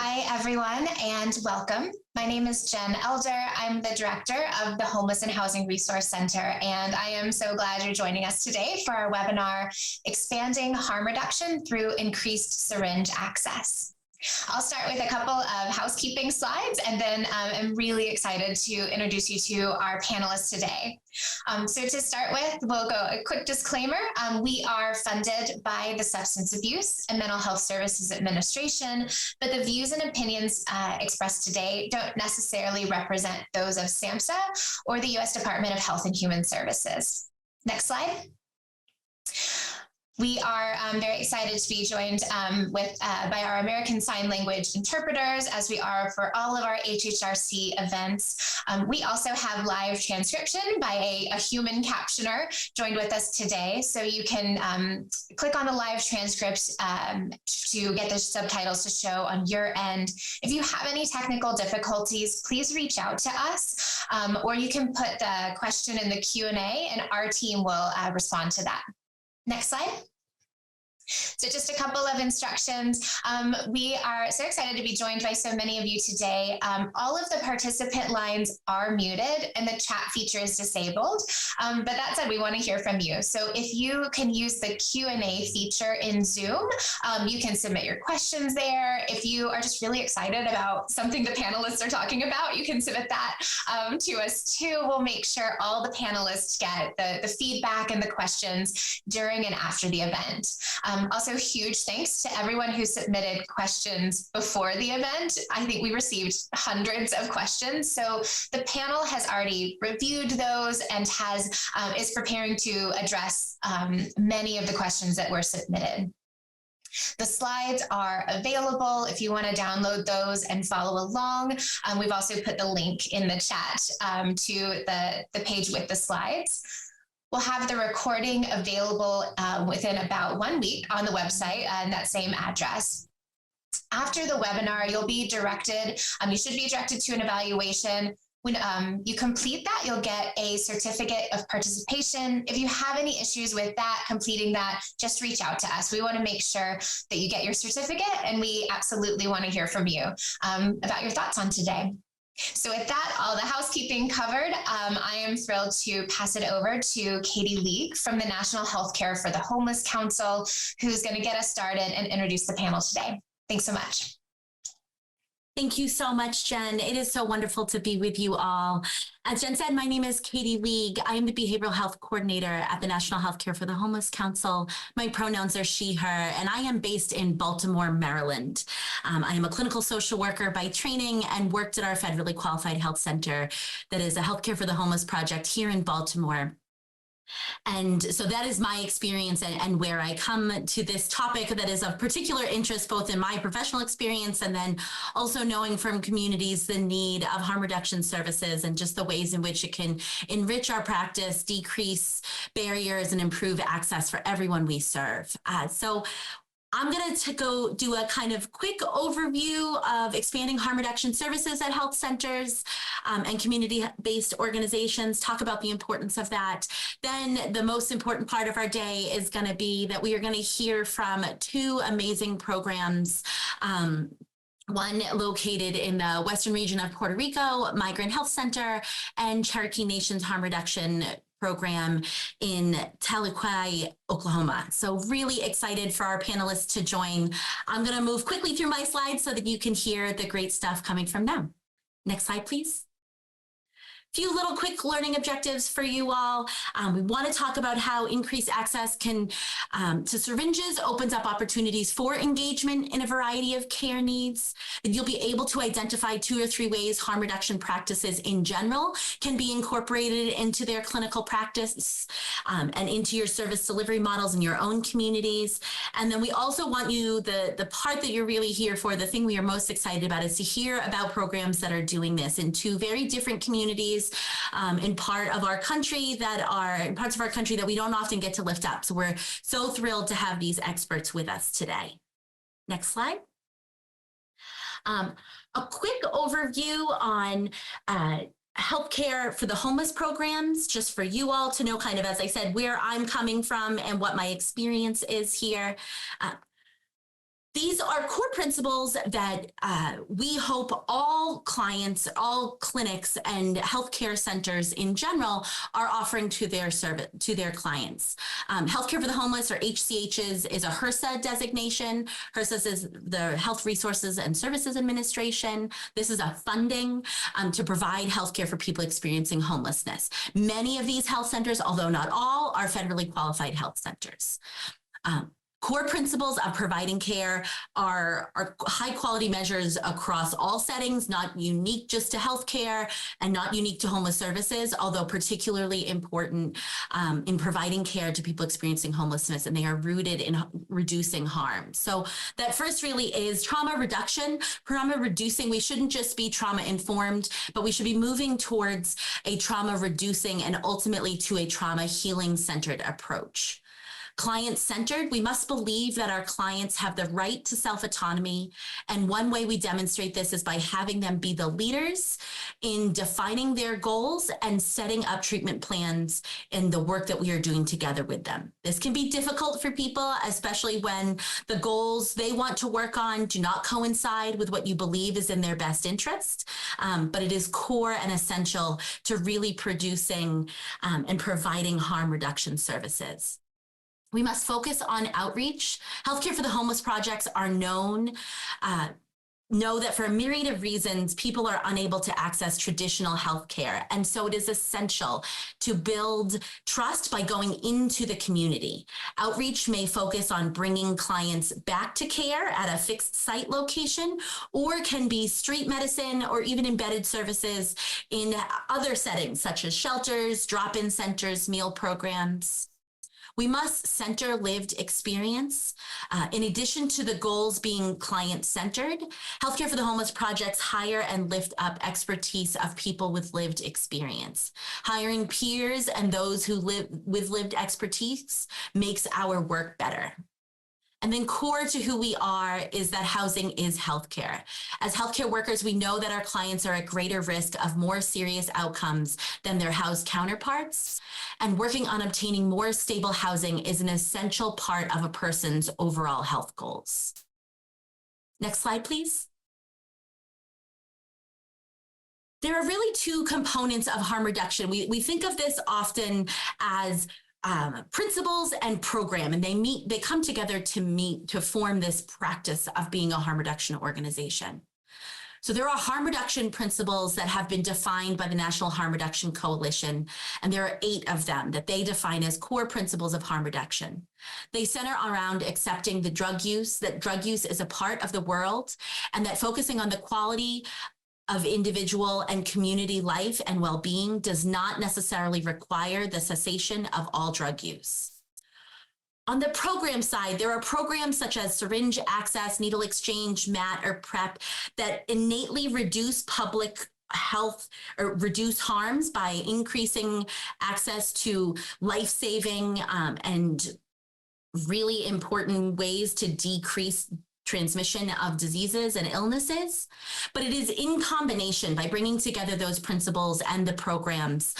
Hi, everyone, and welcome. My name is Jen Elder. I'm the director of the Homeless and Housing Resource Center, and I am so glad you're joining us today for our webinar, Expanding Harm Reduction Through Increased Syringe Access. I'll start with a couple of housekeeping slides, and then I'm really excited to introduce you to our panelists today. So to start with, we'll go a quick disclaimer. We are funded by the Substance Abuse and Mental Health Services Administration, but the views and opinions expressed today don't necessarily represent those of SAMHSA or the U.S. Department of Health and Human Services. Next slide. We are very excited to be joined by our American Sign Language interpreters, as we are for all of our HHRC events. We also have live transcription by a human captioner joined with us today. So you can click on the live transcript to get the subtitles to show on your end. If you have any technical difficulties, please reach out to us, or you can put the question in the Q&A and our team will respond to that. Next slide. So just a couple of instructions. We are so excited to be joined by so many of you today. All of the participant lines are muted and the chat feature is disabled. But that said, we want to hear from you. So if you can use the Q&A feature in Zoom, you can submit your questions there. If you are just really excited about something the panelists are talking about, you can submit that to us too. We'll make sure all the panelists get the feedback and the questions during and after the event. Also, huge thanks to everyone who submitted questions before the event. I think we received hundreds of questions. So the panel has already reviewed those and is preparing to address many of the questions that were submitted. The slides are available if you want to download those and follow along. We've also put the link in the chat to the page with the slides. We'll have the recording available within about 1 week on the website and that same address. After the webinar, you'll be directed, you should be directed to an evaluation. When you complete that, you'll get a certificate of participation. If you have any issues with that, completing that, just reach out to us. We want to make sure that you get your certificate, and we absolutely want to hear from you about your thoughts on today. So with that, all the housekeeping covered, I am thrilled to pass it over to Katie League from the National Healthcare for the Homeless Council, who's going to get us started and introduce the panel today. Thanks so much. Thank you so much, Jen. It is so wonderful to be with you all. As Jen said, my name is Katie League. I am the Behavioral Health Coordinator at the National Healthcare for the Homeless Council. My pronouns are she, her, and I am based in Baltimore, Maryland. I am a clinical social worker by training and worked at our federally qualified health center that is a Healthcare for the Homeless project here in Baltimore. And so that is my experience and where I come to this topic that is of particular interest, both in my professional experience and then also knowing from communities the need of harm reduction services and just the ways in which it can enrich our practice, decrease barriers, and improve access for everyone we serve. So I'm going to go do a kind of quick overview of expanding harm reduction services at health centers and community-based organizations, talk about the importance of that. Then the most important part of our day is going to be that we are going to hear from two amazing programs. One located in the western region of Puerto Rico, Migrant Health Center, and Cherokee Nation's Harm Reduction program in Tahlequah, Oklahoma. So really excited for our panelists to join. I'm going to move quickly through my slides so that you can hear the great stuff coming from them. Next slide, please. Few little quick learning objectives for you all. We want to talk about how increased access to syringes opens up opportunities for engagement in a variety of care needs. And you'll be able to identify 2 or 3 ways harm reduction practices in general can be incorporated into their clinical practice and into your service delivery models in your own communities. And then we also want you, the part that you're really here for, the thing we are most excited about is to hear about programs that are doing this in 2 very different communities in parts of our country that we don't often get to lift up. So we're so thrilled to have these experts with us today. Next slide. A quick overview on healthcare for the homeless programs, just for you all to know kind of, as I said, where I'm coming from and what my experience is here. These are core principles that we hope all clients, all clinics, and healthcare centers in general are offering to their clients. Healthcare for the Homeless, or HCHs, is a HRSA designation. HRSA is the Health Resources and Services Administration. This is a funding to provide healthcare for people experiencing homelessness. Many of these health centers, although not all, are federally qualified health centers. Core principles of providing care are high quality measures across all settings, not unique just to healthcare and not unique to homeless services, although particularly important in providing care to people experiencing homelessness, and they are rooted in reducing harm. So that first really is trauma reduction. Trauma reducing, we shouldn't just be trauma informed, but we should be moving towards a trauma reducing and ultimately to a trauma healing centered approach. Client-centered, we must believe that our clients have the right to self-autonomy. And one way we demonstrate this is by having them be the leaders in defining their goals and setting up treatment plans in the work that we are doing together with them. This can be difficult for people, especially when the goals they want to work on do not coincide with what you believe is in their best interest. But it is core and essential to really producing and providing harm reduction services. We must focus on outreach. Healthcare for the Homeless projects are know that for a myriad of reasons, people are unable to access traditional healthcare. And so it is essential to build trust by going into the community. Outreach may focus on bringing clients back to care at a fixed site location, or can be street medicine or even embedded services in other settings, such as shelters, drop-in centers, meal programs. We must center lived experience. In addition to the goals being client-centered, Healthcare for the Homeless projects hire and lift up expertise of people with lived experience. Hiring peers and those who live with lived expertise makes our work better. And then core to who we are is that housing is healthcare. As healthcare workers, we know that our clients are at greater risk of more serious outcomes than their housed counterparts. And working on obtaining more stable housing is an essential part of a person's overall health goals. Next slide, please. There are really two components of harm reduction. We think of this often as principles and program, and they come together to form this practice of being a harm reduction organization. So there are harm reduction principles that have been defined by the National Harm Reduction Coalition, and there are 8 of them that they define as core principles of harm reduction. They center around accepting the drug use, that drug use is a part of the world, and that focusing on the quality of individual and community life and well-being does not necessarily require the cessation of all drug use. On the program side, there are programs such as Syringe access, needle exchange, MAT, or PrEP that innately reduce public health or reduce harms by increasing access to life-saving and really important ways to decrease transmission of diseases and illnesses, but it is in combination by bringing together those principles and the programs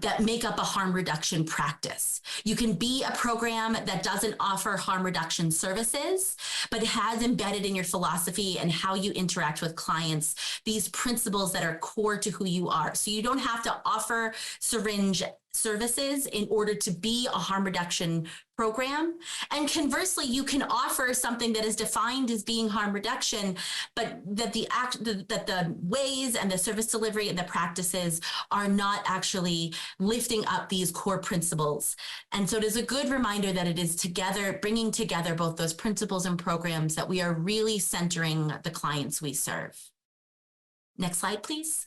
that make up a harm reduction practice. You can be a program that doesn't offer harm reduction services, but has embedded in your philosophy and how you interact with clients these principles that are core to who you are. So you don't have to offer Syringe services in order to be a harm reduction program. And conversely, you can offer something that is defined as being harm reduction, but that the ways and the service delivery and the practices are not actually lifting up these core principles. And so it is a good reminder that it is together, bringing together both those principles and programs that we are really centering the clients we serve. Next slide, please.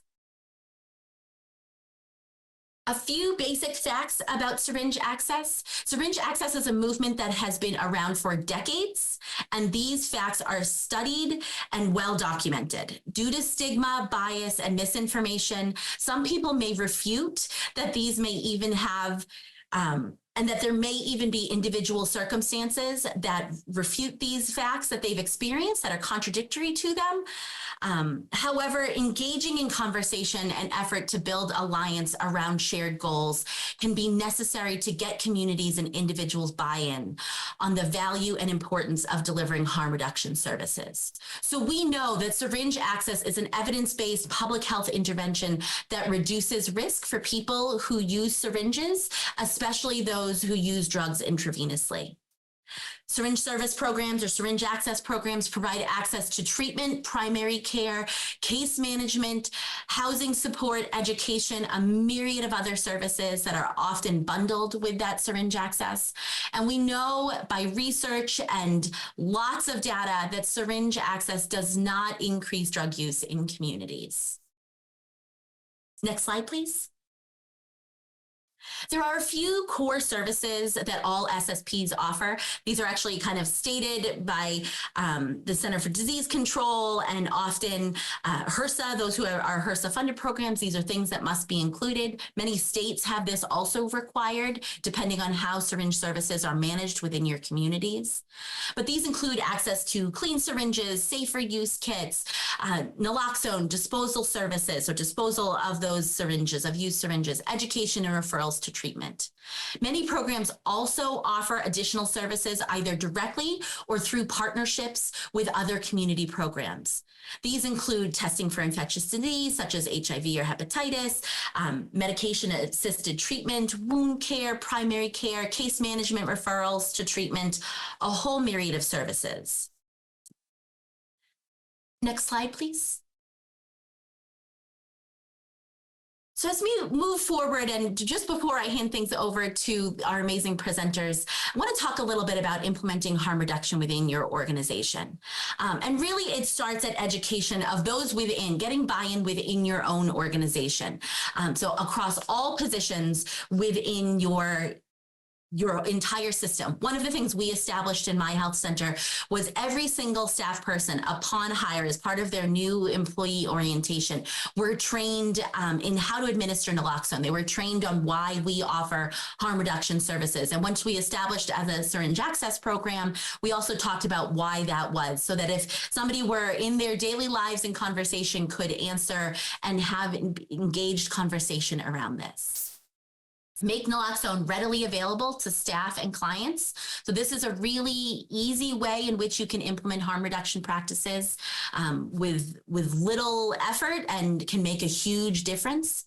A few basic facts about Syringe access. Syringe access is a movement that has been around for decades, and these facts are studied and well documented. Due to stigma, bias, and misinformation, some people may refute that these may even have and that there may even be individual circumstances that refute these facts that they've experienced that are contradictory to them. However, engaging in conversation and effort to build alliance around shared goals can be necessary to get communities and individuals buy-in on the value and importance of delivering harm reduction services. So we know that syringe access is an evidence-based public health intervention that reduces risk for people who use syringes, especially those who use drugs intravenously. Syringe service programs or syringe access programs provide access to treatment, primary care, case management, housing support, education, a myriad of other services that are often bundled with that syringe access. And we know by research and lots of data that syringe access does not increase drug use in communities. Next slide, please. There are a few core services that all SSPs offer. These are actually kind of stated by the Center for Disease Control and often HRSA, those who are HRSA-funded programs. These are things that must be included. Many states have this also required, depending on how syringe services are managed within your communities. But these include access to clean syringes, safer use kits, naloxone disposal services, or disposal of those syringes, of used syringes, education and referrals to treatment. Many programs also offer additional services either directly or through partnerships with other community programs. These include testing for infectious disease such as HIV or hepatitis, medication-assisted treatment, wound care, primary care, case management referrals to treatment, a whole myriad of services. Next slide, please. So as we move forward, and just before I hand things over to our amazing presenters, I want to talk a little bit about implementing harm reduction within your organization. And really, it starts at education of those within, getting buy-in within your own organization. So across all positions within your entire system. One of the things we established in my health center was every single staff person upon hire as part of their new employee orientation were trained in how to administer naloxone. They were trained on why we offer harm reduction services. And once we established as a syringe access program, we also talked about why that was, so that if somebody were in their daily lives in conversation could answer and have engaged conversation around this. Make naloxone readily available to staff and clients. So this is a really easy way in which you can implement harm reduction practices with little effort and can make a huge difference.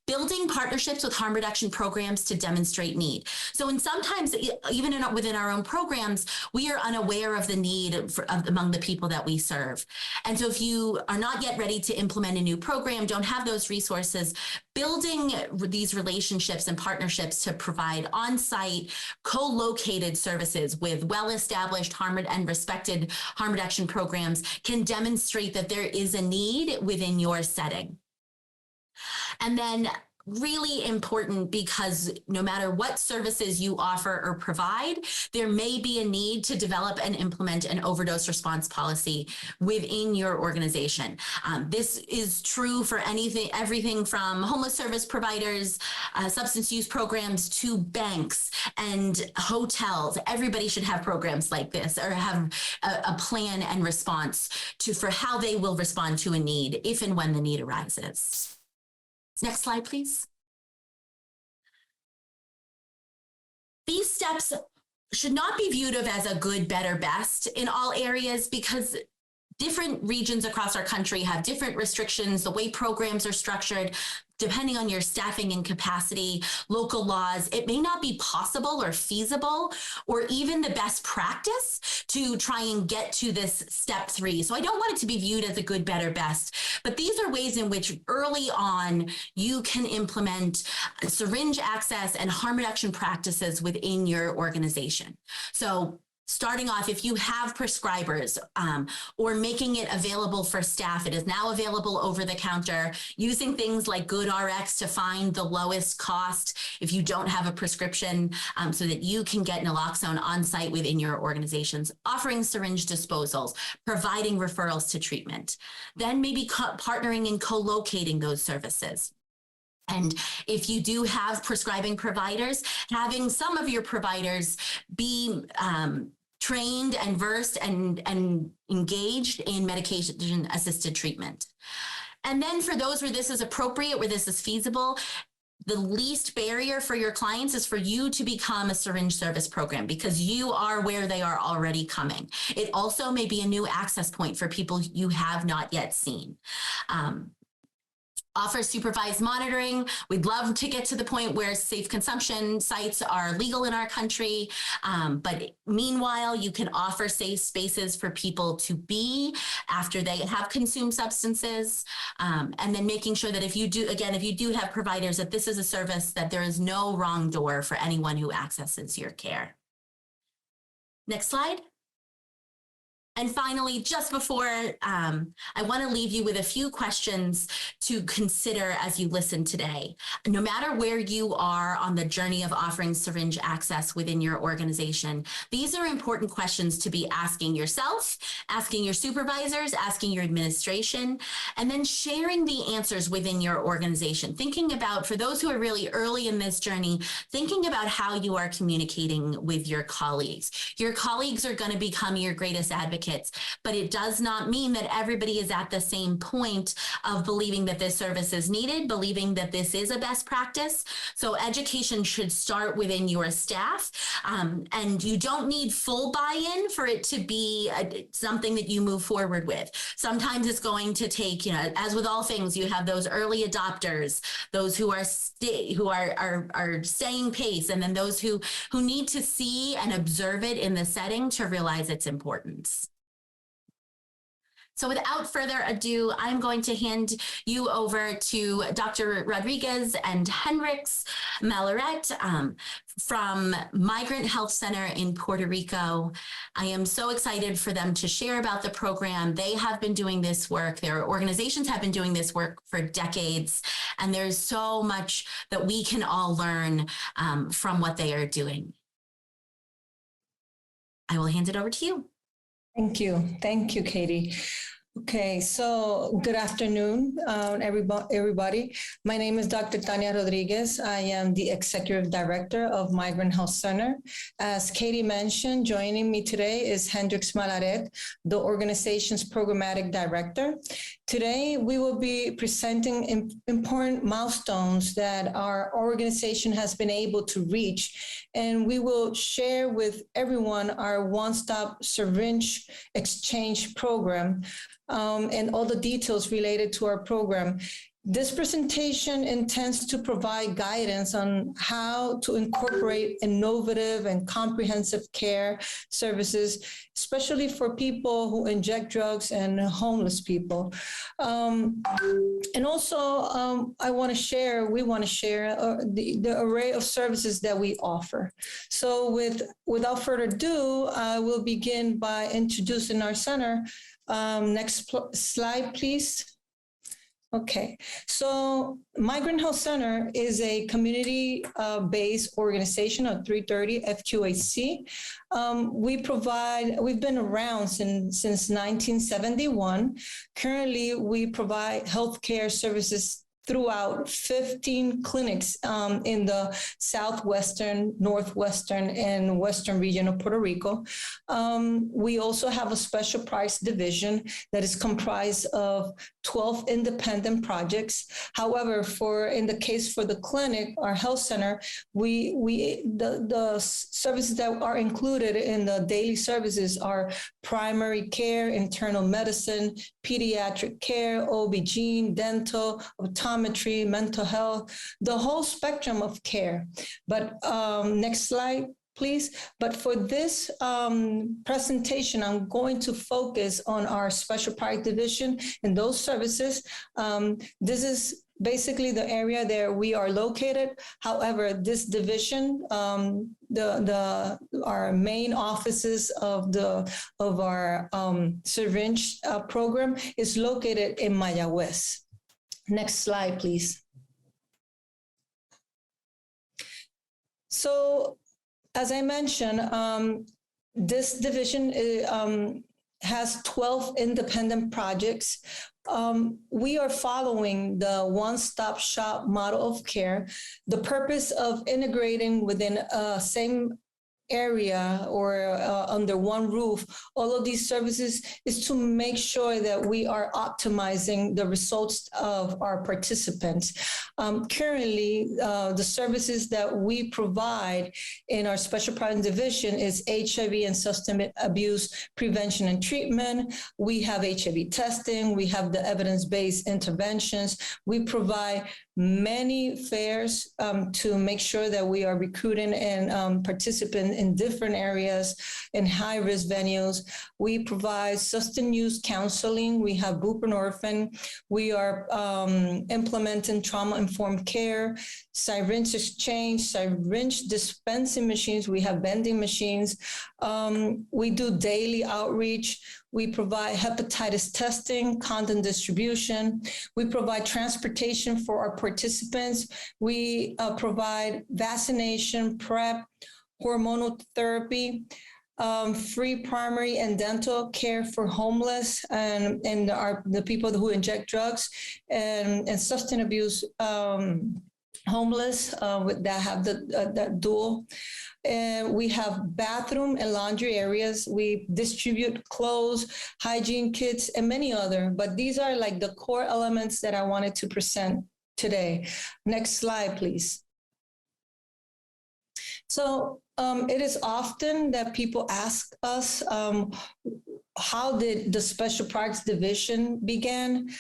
Building partnerships with harm reduction programs to demonstrate need. So, and sometimes even within our own programs, we are unaware of the need among the people that we serve. And so if you are not yet ready to implement a new program, don't have those resources, building these relationships and partnerships to provide on-site, co-located services with well-established harm and respected harm reduction programs can demonstrate that there is a need within your setting. And then really important, because no matter what services you offer or provide, there may be a need to develop and implement an overdose response policy within your organization. This is true for everything from homeless service providers, substance use programs, to banks and hotels. Everybody should have programs like this, or have a plan and response for how they will respond to a need if and when the need arises. Next slide, please. These steps should not be viewed as a good, better, best in all areas, because different regions across our country have different restrictions, the way programs are structured, depending on your staffing and capacity, local laws. It may not be possible or feasible or even the best practice to try and get to this step 3. So I don't want it to be viewed as a good, better, best, but these are ways in which early on you can implement syringe access and harm reduction practices within your organization. So starting off, if you have prescribers or making it available for staff, it is now available over the counter, using things like GoodRx to find the lowest cost if you don't have a prescription, so that you can get naloxone on site within your organizations, offering syringe disposals, providing referrals to treatment. Then maybe partnering and co-locating those services. And if you do have prescribing providers, having some of your providers be trained and versed and engaged in medication-assisted treatment. And then for those where this is appropriate, where this is feasible, the least barrier for your clients is for you to become a syringe service program because you are where they are already coming. It also may be a new access point for people you have not yet seen. Offer supervised monitoring. We'd love to get to the point where safe consumption sites are legal in our country. But meanwhile, you can offer safe spaces for people to be after they have consumed substances. And then making sure that if you do have providers, that this is a service, that there is no wrong door for anyone who accesses your care. Next slide. And finally, just before, I want to leave you with a few questions to consider as you listen today. No matter where you are on the journey of offering syringe access within your organization, these are important questions to be asking yourself, asking your supervisors, asking your administration, and then sharing the answers within your organization. Thinking about, for those who are really early in this journey, thinking about how you are communicating with your colleagues. Your colleagues are going to become your greatest advocates. But it does not mean that everybody is at the same point of believing that this service is needed, believing that this is a best practice. So education should start within your staff. And you don't need full buy-in for it to be something that you move forward with. Sometimes it's going to take, as with all things, you have those early adopters, those who are staying pace, and then those who need to see and observe it in the setting to realize its importance. So without further ado, I'm going to hand you over to Dr. Rodriguez and Henrix Malaret from Migrant Health Center in Puerto Rico. I am so excited for them to share about the program. They have been doing this work. Their organizations have been doing this work for decades. And there's so much that we can all learn from what they are doing. I will hand it over to you. Thank you. Thank you, Katie. Okay, so good afternoon, everybody. My name is Dr. Tania Rodriguez. I am the Executive Director of Migrant Health Center. As Katie mentioned, joining me today is Hendrix Malaret, the organization's Programmatic Director. Today, we will be presenting important milestones that our organization has been able to reach, and we will share with everyone our one-stop syringe exchange program and all the details related to our program. This presentation intends to provide guidance on how to incorporate innovative and comprehensive care services, especially for people who inject drugs and homeless people. And also, we want to share the array of services that we offer. So without further ado, I will begin by introducing our center. Next slide, please. Okay, so Migrant Health Center is a community-based organization of 330 FQHC. We've been around since 1971. Currently, we provide healthcare services throughout 15 clinics in the southwestern, northwestern, and western region of Puerto Rico. We also have a special price division that is comprised of 12 independent projects. However, in the case for the clinic, our health center, the services that are included in the daily services are primary care, internal medicine, pediatric care, OB-GYN, dental, optometry, mental health, the whole spectrum of care. But next slide, please. But for this presentation, I'm going to focus on our special product division and those services. This is basically the area that we are located. However, this division, our main offices of our syringe program is located in Mayagüez. Next slide, please. So, as I mentioned, this division has 12 independent projects. We are following the one-stop shop model of care. The purpose of integrating within a same area or under one roof, all of these services is to make sure that we are optimizing the results of our participants. Currently, the services that we provide in our special project division is HIV and substance abuse prevention and treatment. We have HIV testing. We have the evidence-based interventions. We provide many fairs to make sure that we are recruiting and participating in different areas in high-risk venues. We provide substance use counseling. We have buprenorphine. We are implementing trauma-informed care, syringe exchange, syringe dispensing machines. We have vending machines. We do daily outreach. We provide hepatitis testing, condom distribution. We provide transportation for our participants. We provide vaccination, PrEP, hormonal therapy, free primary and dental care for homeless and the people who inject drugs, and substance abuse homeless that have that dual. We have bathroom and laundry areas. We distribute clothes, hygiene kits, and many other. But these are like the core elements that I wanted to present today. Next slide, please. So it is often that people ask us, how did the Special Projects Division begin?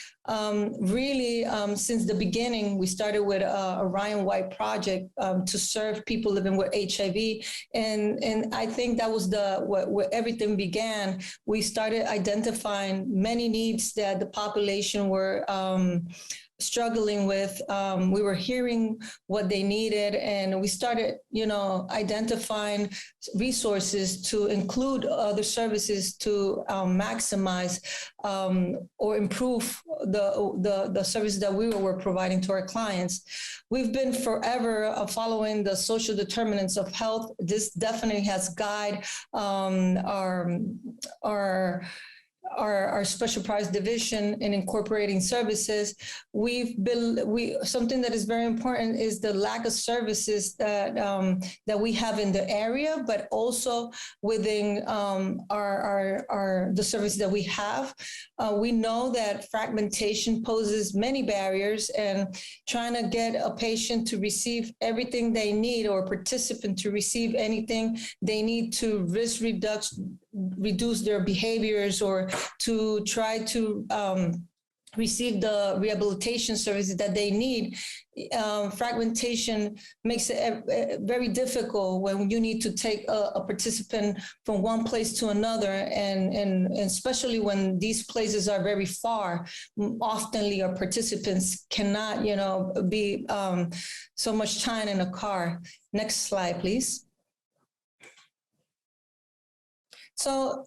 Really, since the beginning, we started with a Ryan White project to serve people living with HIV. And I think that was where everything began. We started identifying many needs that the population were struggling with. We were hearing what they needed, and we started, identifying resources to include other services to maximize or improve the service that we were providing to our clients. We've been forever following the social determinants of health. This definitely has guided our special prize division in incorporating services. Something that is very important is the lack of services that we have in the area, but also within the service that we have. We know that fragmentation poses many barriers, and trying to get a patient to receive everything they need, or a participant to receive anything they need to reduce their behaviors, or to try to receive the rehabilitation services that they need. Fragmentation makes it very difficult when you need to take a participant from one place to another, and especially when these places are very far. Oftenly, our participants cannot, be so much time in a car. Next slide, please. So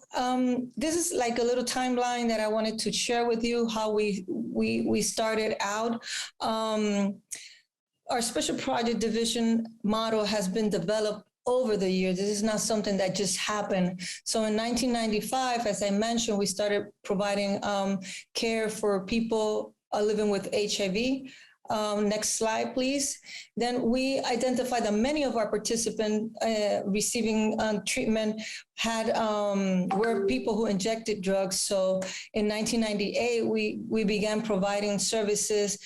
this is like a little timeline that I wanted to share with you, how we started out. Our special project division model has been developed over the years. This is not something that just happened. So in 1995, as I mentioned, we started providing care for people living with HIV. Next slide, please. Then we identified that many of our participants receiving treatment were people who injected drugs. So in 1998, we began providing services,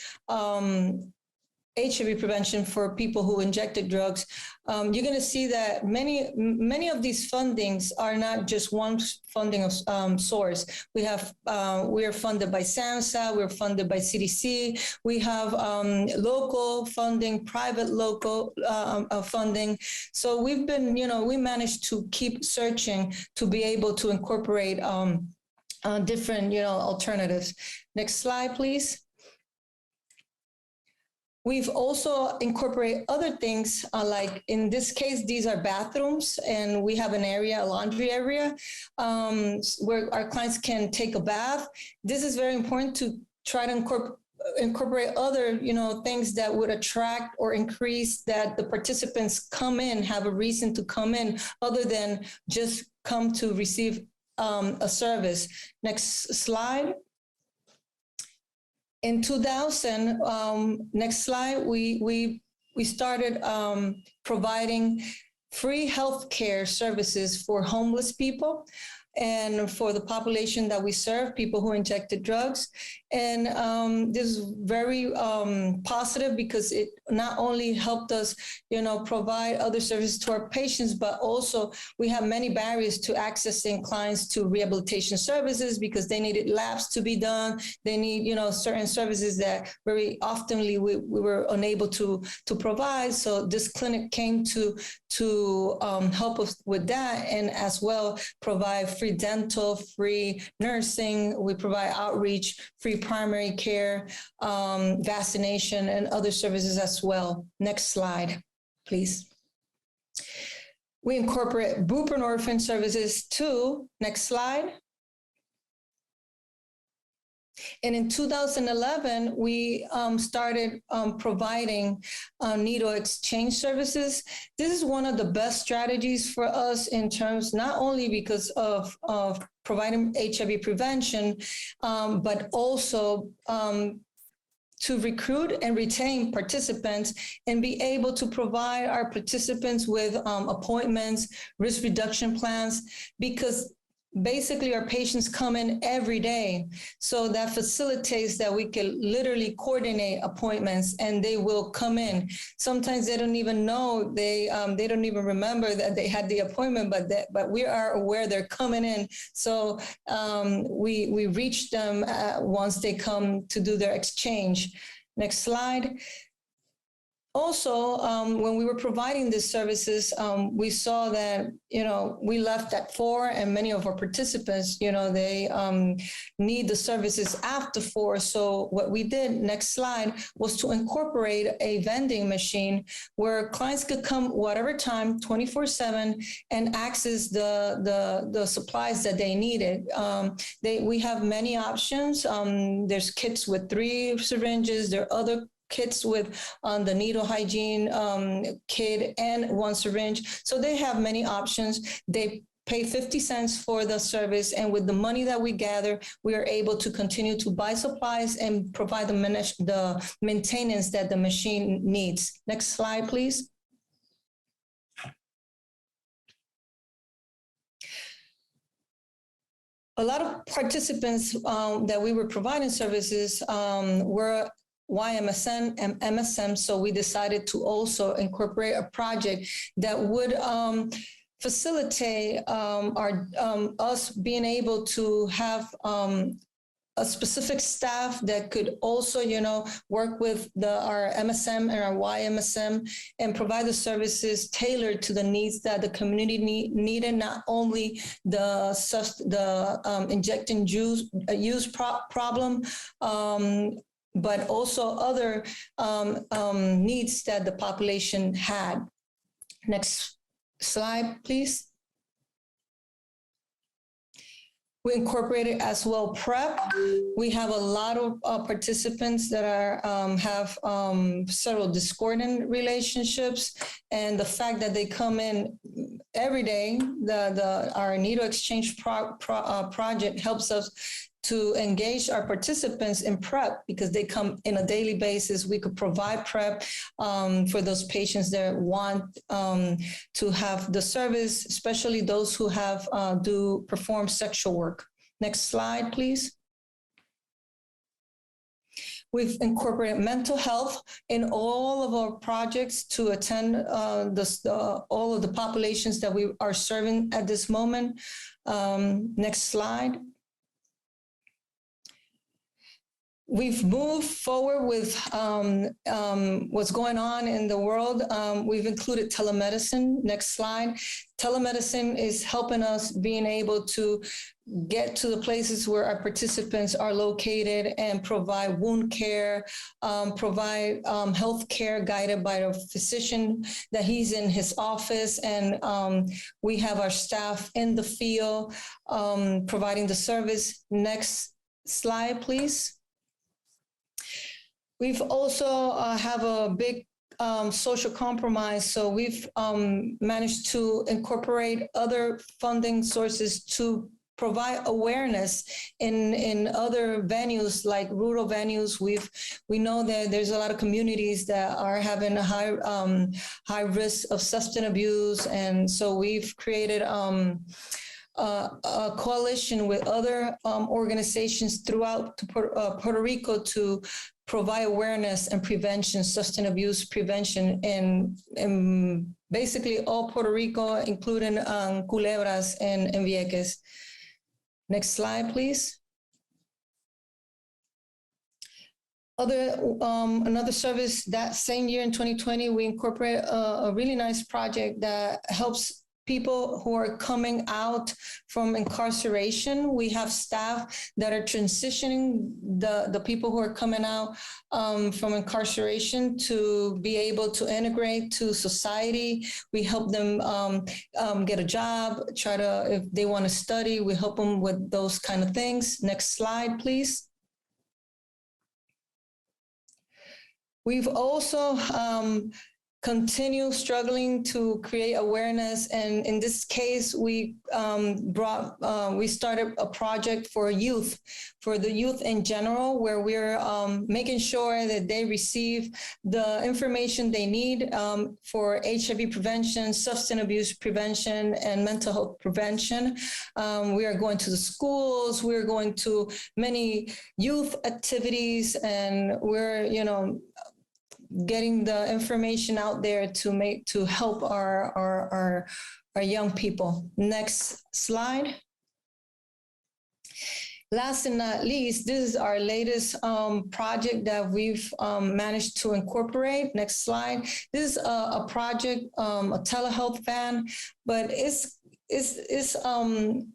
HIV prevention for people who injected drugs. You're going to see that many of these fundings are not just one funding source. We are funded by SAMHSA, we're funded by CDC. We have local funding, private local funding. So we've been, we managed to keep searching to be able to incorporate different, alternatives. Next slide, please. We've also incorporated other things, like in this case, these are bathrooms, and we have a laundry area, where our clients can take a bath. This is very important to try to incorporate other, things that would attract or increase that the participants come in, have a reason to come in, other than just come to receive a service. Next slide. In 2000, next slide, we started providing free healthcare services for homeless people and for the population that we serve, people who injected drugs. And this is very positive because it not only helped us, provide other services to our patients, but also we have many barriers to accessing clients to rehabilitation services because they needed labs to be done. They need, certain services that very oftenly we were unable to provide. So this clinic came to help us with that, and as well provide free dental, free nursing. We provide outreach, free primary care, vaccination, and other services as well. Next slide, please. We incorporate buprenorphine services too. Next slide. And in 2011, we started providing needle exchange services. This is one of the best strategies for us in terms, not only because of providing HIV prevention, but also to recruit and retain participants and be able to provide our participants with appointments, risk reduction plans, because basically our patients come in every day. So that facilitates that we can literally coordinate appointments and they will come in. Sometimes they don't even know, they don't even remember that they had the appointment, but we are aware they're coming in. So we reach them once they come to do their exchange. Next slide. Also, when we were providing these services, we saw that, we left at 4 and many of our participants, they need the services after 4. So what we did, next slide, was to incorporate a vending machine where clients could come whatever time, 24/7, and access the supplies that they needed. We have many options. There's kits with 3 syringes. There are other kits with the needle hygiene kit and 1 syringe. So they have many options. They pay 50 cents for the service. And with the money that we gather, we are able to continue to buy supplies and provide the maintenance that the machine needs. Next slide, please. A lot of participants that we were providing services were YMSN and MSM, so we decided to also incorporate a project that would facilitate us being able to have a specific staff that could also, work with our MSM and our YMSM and provide the services tailored to the needs that the community needed, not only the injecting use problem, but also other needs that the population had. Next slide, please. We incorporated as well PrEP. We have a lot of participants that have several discordant relationships, and the fact that they come in every day, our needle exchange project helps us to engage our participants in PrEP because they come in a daily basis. We could provide PrEP for those patients that want to have the service, especially those who have perform sexual work. Next slide, please. We've incorporated mental health in all of our projects to attend all of the populations that we are serving at this moment. Next slide. We've moved forward with what's going on in the world. We've included telemedicine. Next slide. Telemedicine is helping us being able to get to the places where our participants are located and provide wound care, provide health care guided by a physician that he's in his office. And we have our staff in the field providing the service. Next slide, please. We've also have a big social compromise. So we've managed to incorporate other funding sources to provide awareness in other venues like rural venues. We know that there's a lot of communities that are having a high risk of substance abuse, and so we've created a coalition with other organizations throughout Puerto Rico to provide awareness and prevention, substance abuse prevention in basically all Puerto Rico, including Culebras and Vieques. Next slide, please. Another service that same year in 2020, we incorporated a really nice project that helps people who are coming out from incarceration. We have staff that are transitioning the people who are coming out from incarceration to be able to integrate to society. We help them get a job, if they want to study, we help them with those kind of things. Next slide, please. We've also continue struggling to create awareness. And in this case, we started a project for the youth in general, where we're making sure that they receive the information they need for HIV prevention, substance abuse prevention, and mental health prevention. We are going to the schools, we're going to many youth activities, and we're, getting the information out there to help our young people. Next slide. Last and not least, this is our latest project that we've managed to incorporate. Next slide. This is a project, a telehealth van, but it's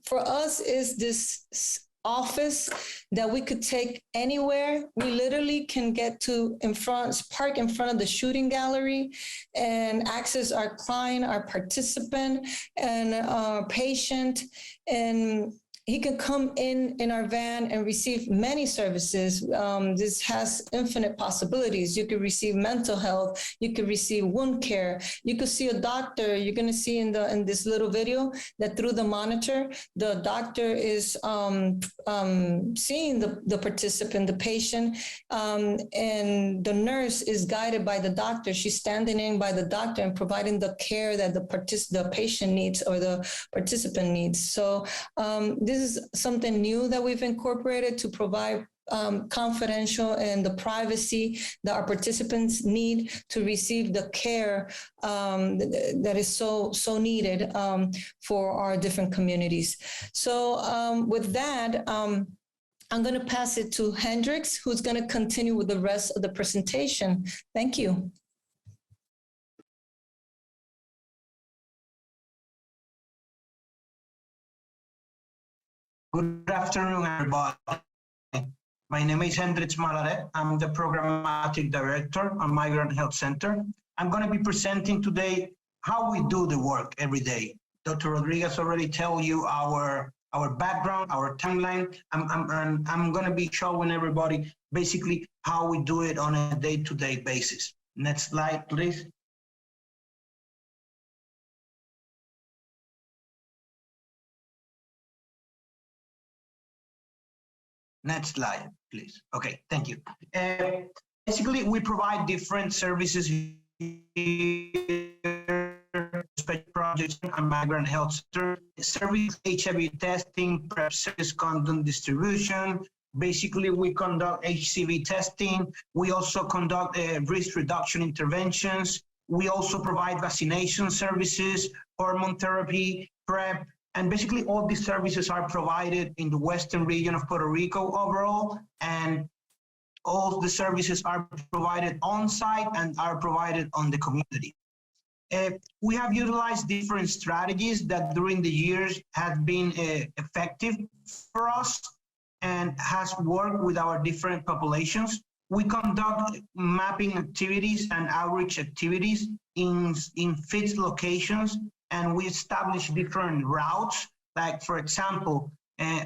for us is this office that we could take anywhere. We literally can get park in front of the shooting gallery and access our client, our participant, and our patient, and he can come in our van and receive many services. This has infinite possibilities. You could receive mental health. You could receive wound care. You could see a doctor. You're going to see in this little video that through the monitor, the doctor is seeing the participant, the patient, and the nurse is guided by the doctor. She's standing in by the doctor and providing the care that the patient needs or the participant needs. So this is something new that we've incorporated to provide confidential and the privacy that our participants need to receive the care that is so needed for our different communities. So with that, I'm going to pass it to Hendrix, who's going to continue with the rest of the presentation. Thank you. Good afternoon, everybody. My name is Hendrix Malaret. I'm the Programmatic Director on Migrant Health Center. I'm going to be presenting today how we do the work every day. Dr. Rodriguez already told you our background, our timeline. I'm going to be showing everybody basically how we do it on a day-to-day basis. Next slide, please. Next slide, please. Okay, thank you. Basically, we provide different services, special projects and migrant health service, HIV testing, PrEP service, condom distribution. Basically, we conduct HCV testing. We also conduct risk reduction interventions. We also provide vaccination services, hormone therapy, PrEP, and basically all these services are provided in the western region of Puerto Rico overall, and all the services are provided on site and are provided on the community. We have utilized different strategies that during the years have been effective for us and has worked with our different populations. We conduct mapping activities and outreach activities in fixed locations, and we establish different routes. Like, for example,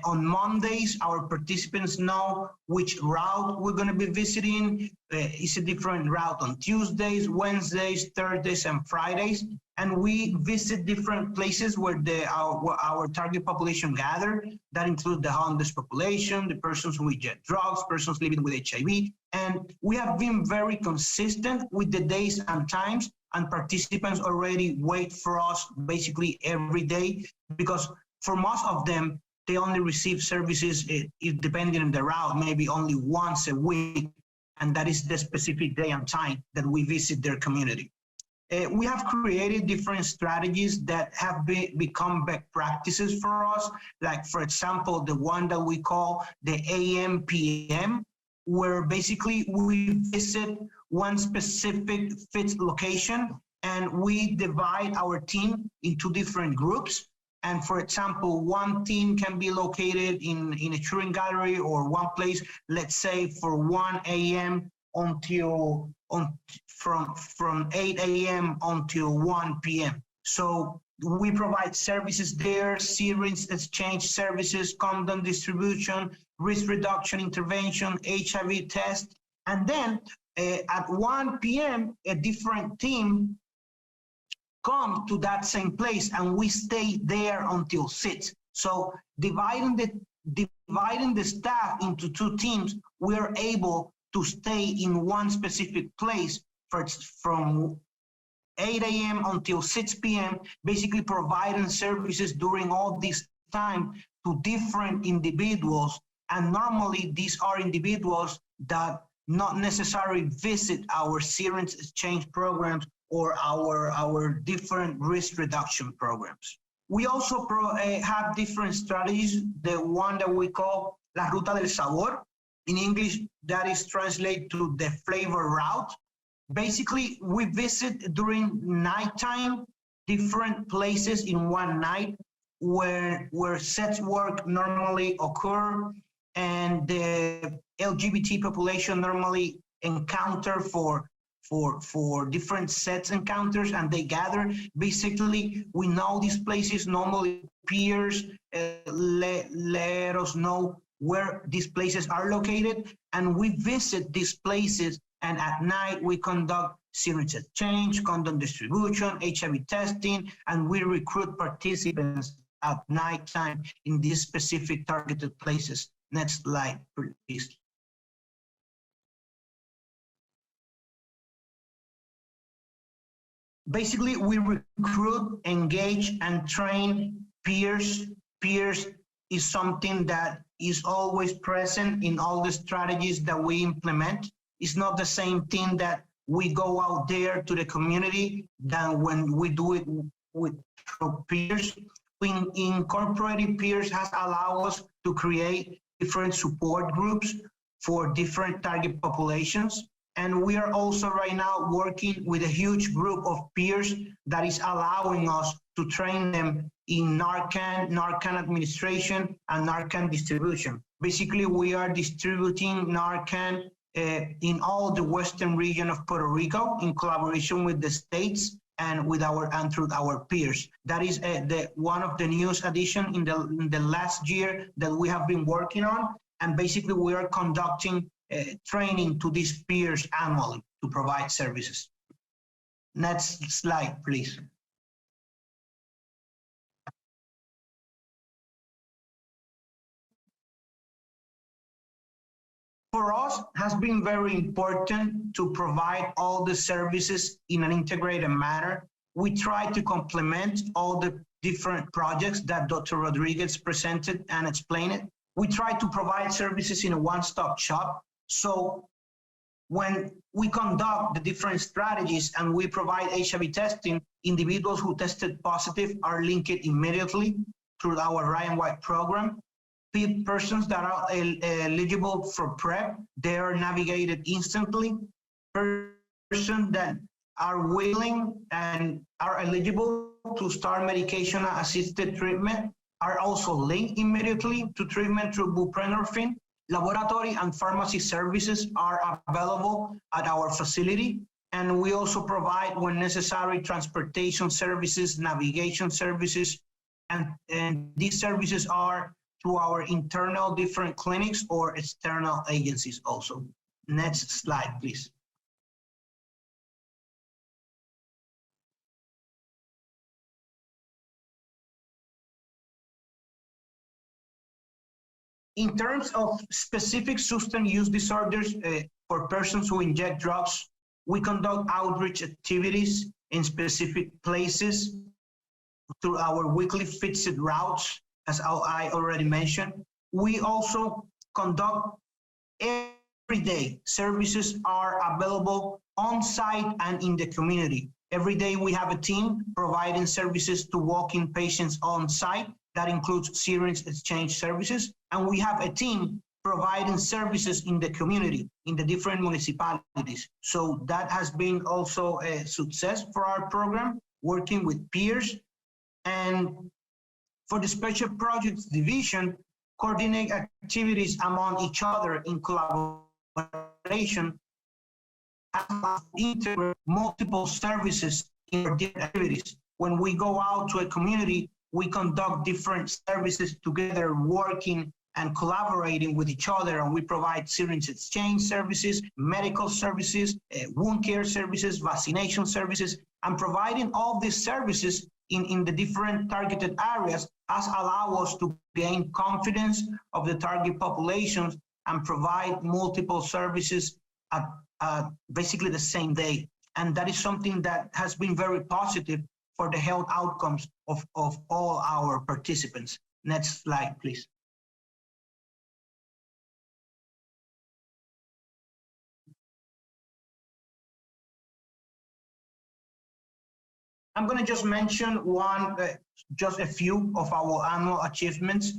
on Mondays, our participants know which route we're going to be visiting. It's a different route on Tuesdays, Wednesdays, Thursdays, and Fridays. and we visit different places where our target population gather. That includes the homeless population, the persons who inject drugs, persons living with HIV. And we have been very consistent with the days and times, and participants already wait for us basically every day, because for most of them, they only receive services, depending on the route, maybe only once a week, and that is the specific day and time that we visit their community. We have created different strategies that have become best practices for us, like, for example, the one that we call the AM/PM, where basically we visit one specific fit location and we divide our team into different groups. And for example, one team can be located in a touring gallery or one place, let's say for 1 a.m. until from 8 a.m. until 1 p.m. So we provide services there, syringe exchange services, condom distribution, risk reduction intervention, HIV test. And then at 1 p.m., a different team come to that same place and we stay there until 6. So dividing the staff into 2 teams, we're able to stay in one specific place from 8 a.m. until 6 p.m., basically providing services during all this time to different individuals. And normally these are individuals that not necessarily visit our syringe exchange programs or our different risk reduction programs. We also have different strategies. The one that we call La Ruta del Sabor. In English, that is translated to the flavor route. Basically, we visit during nighttime different places in one night where sex work normally occur and the LGBT population normally encounter for different sex encounters, and they gather. Basically, we know these places. Normally peers let us know where these places are located, and we visit these places, and at night we conduct syringe exchange, condom distribution, HIV testing, and we recruit participants at nighttime in these specific targeted places. Next slide, please. Basically, we recruit, engage, and train peers. Peers is something that is always present in all the strategies that we implement. It's not the same thing that we go out there to the community than when we do it with peers. Incorporating peers has allowed us to create different support groups for different target populations. And we are also right now working with a huge group of peers that is allowing us to train them in Narcan administration, and Narcan distribution. Basically, we are distributing Narcan in all the western region of Puerto Rico in collaboration with the states and with through our peers. That is one of the newest addition in the last year that we have been working on. And basically, we are conducting training to these peers annually to provide services. Next slide, please. For us, has been very important to provide all the services in an integrated manner. We try to complement all the different projects that Dr. Rodriguez presented and explained. We try to provide services in a one-stop shop. So when we conduct the different strategies and we provide HIV testing, individuals who tested positive are linked immediately through our Ryan White program. Persons that are eligible for PrEP, they are navigated instantly. Persons that are willing and are eligible to start medication-assisted treatment are also linked immediately to treatment through buprenorphine. Laboratory and pharmacy services are available at our facility, and we also provide, when necessary, transportation services, navigation services, and these services are through our internal different clinics or external agencies also. Next slide, please. In terms of specific substance use disorders for persons who inject drugs, we conduct outreach activities in specific places through our weekly fixed routes, as I already mentioned. We also conduct every day. Services are available on site and in the community. Every day we have a team providing services to walk-in patients on site. That includes syringe exchange services. And we have a team providing services in the community, in the different municipalities. So that has been also a success for our program, working with peers. And for the Special Projects Division, coordinate activities among each other in collaboration, integrate multiple services in our different activities. When we go out to a community, we conduct different services together, working and collaborating with each other, and we provide syringe exchange services, medical services, wound care services, vaccination services, and providing all these services in the different targeted areas has allowed us to gain confidence of the target populations and provide multiple services at basically the same day. And that is something that has been very positive for the health outcomes of all our participants. Next slide, please. I'm going to just mention just a few of our annual achievements.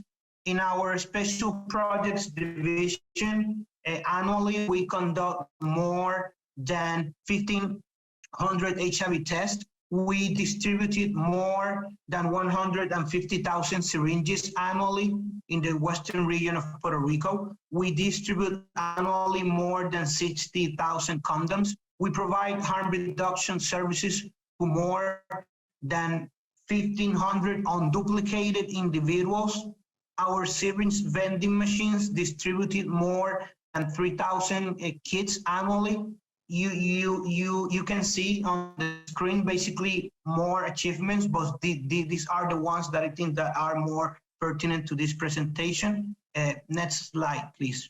In our Special Projects Division, annually we conduct more than 1,500 HIV tests. We distributed more than 150,000 syringes annually in the western region of Puerto Rico. We distribute annually more than 60,000 condoms. We provide harm reduction services to more than 1,500 unduplicated individuals. Our syringe vending machines distributed more than 3,000 kits annually. You can see on the screen basically more achievements, but these are the ones that I think that are more pertinent to this presentation. Next slide, please.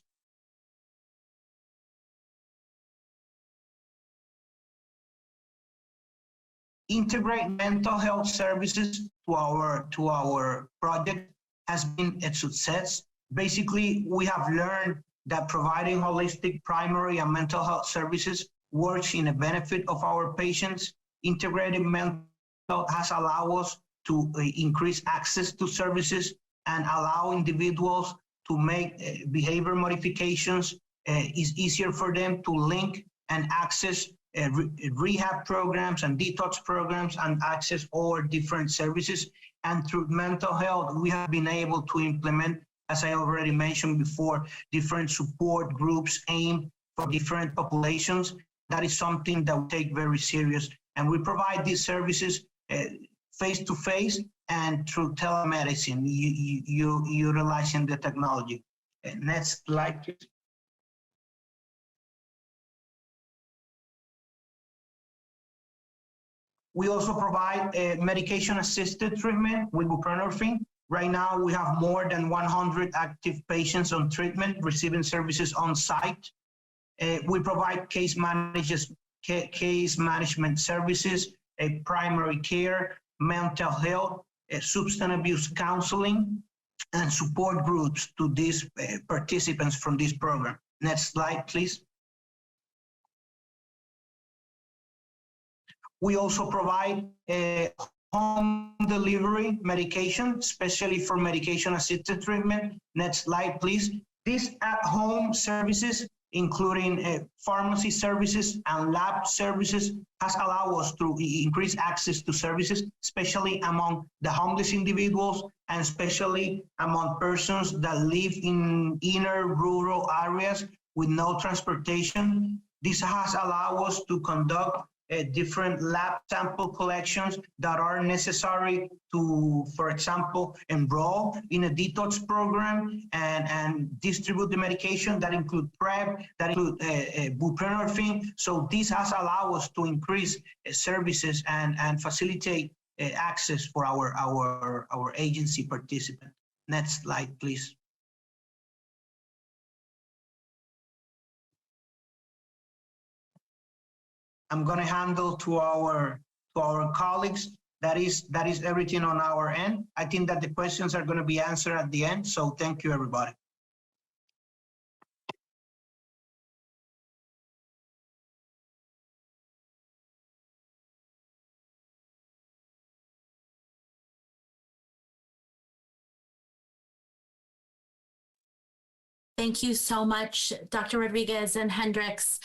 Integrate mental health services to our project has been a success. Basically, we have learned that providing holistic primary and mental health services works in the benefit of our patients. Integrated mental health has allowed us to increase access to services and allow individuals to make behavior modifications. It's easier for them to link and access rehab programs and detox programs and access all different services. And through mental health, we have been able to implement, as I already mentioned before, different support groups aimed for different populations. That is something that we take very serious. And we provide these services face-to-face and through telemedicine, utilizing the technology. Next slide, please. We also provide medication-assisted treatment with buprenorphine. Right now, we have more than 100 active patients on treatment, receiving services on site. We provide case management services, primary care, mental health, substance abuse counseling, and support groups to these participants from this program. Next slide, please. We also provide home delivery medication, especially for medication-assisted treatment. Next slide, please. These at-home services, including pharmacy services and lab services, has allowed us to increase access to services, especially among the homeless individuals and especially among persons that live in inner rural areas with no transportation. This has allowed us to conduct different lab sample collections that are necessary to, for example, enroll in a detox program and distribute the medication that include PrEP, that include buprenorphine. So this has allowed us to increase services and facilitate access for our agency participants. Next slide, please. I'm going to handle to our colleagues. That is everything on our end. I think that the questions are going to be answered at the end. So thank you, everybody. Thank you so much, Dr. Rodriguez and Hendricks.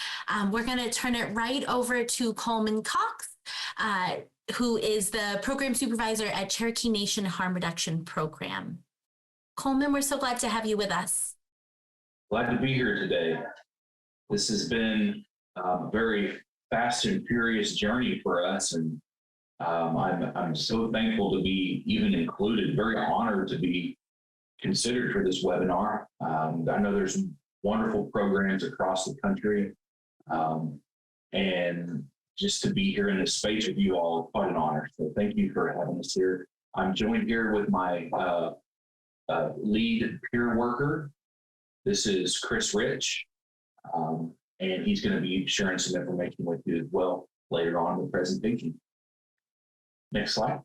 We're going to turn it right over to Coleman Cox, who is the program supervisor at Cherokee Nation Harm Reduction Program. Coleman, we're so glad to have you with us. Glad to be here today. This has been a very fast and furious journey for us, and I'm so thankful to be even included, very honored to be considered for this webinar. I know there's wonderful programs across the country, and just to be here in this space with you all, quite an honor. So thank you for having us here. I'm joined here with my lead peer worker. This is Chris Rich, and he's going to be sharing some information with you as well later on in the presentation. Next slide.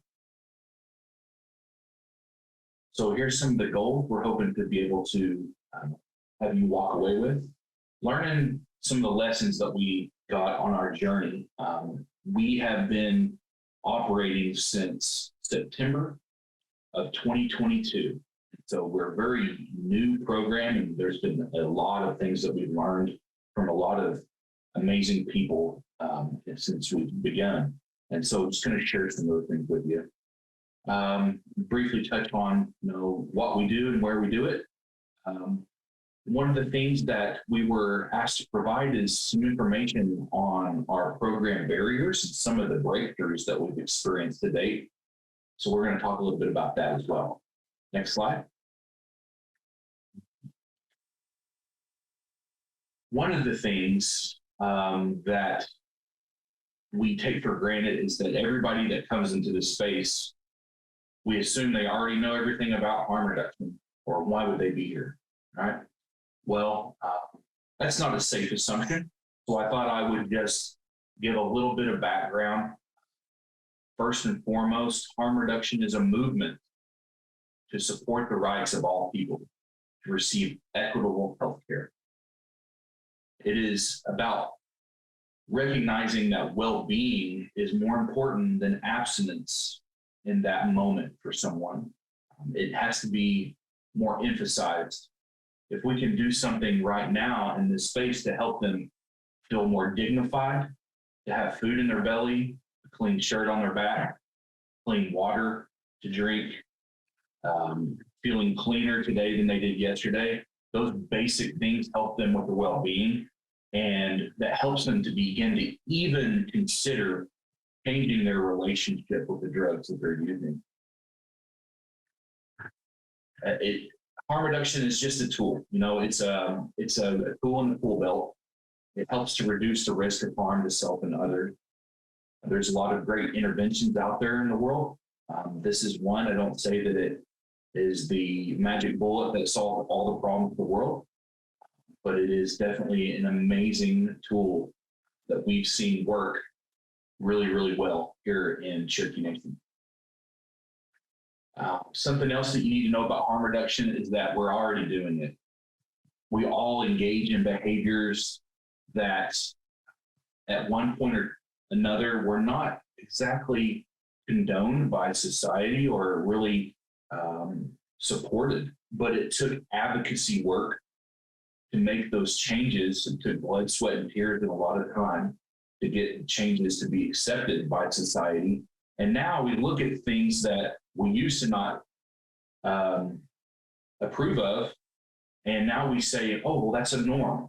So here's some of the goals we're hoping to be able to have you walk away with. Learning some of the lessons that we got on our journey. We have been operating since September of 2022. So we're a very new program, and there's been a lot of things that we've learned from a lot of amazing people since we've begun. And so I'm just going to share some of those things with you. Briefly touch on what we do and where we do it. One of the things that we were asked to provide is some information on our program barriers and some of the breakthroughs that we've experienced to date. So we're going to talk a little bit about that as well. Next slide. One of the things that we take for granted is that everybody that comes into this space, we assume they already know everything about harm reduction, or why would they be here, right? Well, that's not a safe assumption. So I thought I would just give a little bit of background. First and foremost, harm reduction is a movement to support the rights of all people to receive equitable health care. It is about recognizing that well-being is more important than abstinence in that moment for someone. It has to be more emphasized. If we can do something right now in this space to help them feel more dignified, to have food in their belly, a clean shirt on their back, clean water to drink, feeling cleaner today than they did yesterday, those basic things help them with their well-being, and that helps them to begin to even consider changing their relationship with the drugs that they're using. Harm reduction is just a tool. It's a tool in the tool belt. It helps to reduce the risk of harm to self and others. There's a lot of great interventions out there in the world. This is one. I don't say that it is the magic bullet that solves all the problems of the world, but it is definitely an amazing tool that we've seen work really, really well here in Cherokee Nation. Something else that you need to know about harm reduction is that we're already doing it. We all engage in behaviors that at one point or another were not exactly condoned by society or really supported, but it took advocacy work to make those changes. It took blood, sweat, and tears and a lot of time to get changes to be accepted by society. And now we look at things that we used to not approve of, and now we say, oh, well, that's a norm.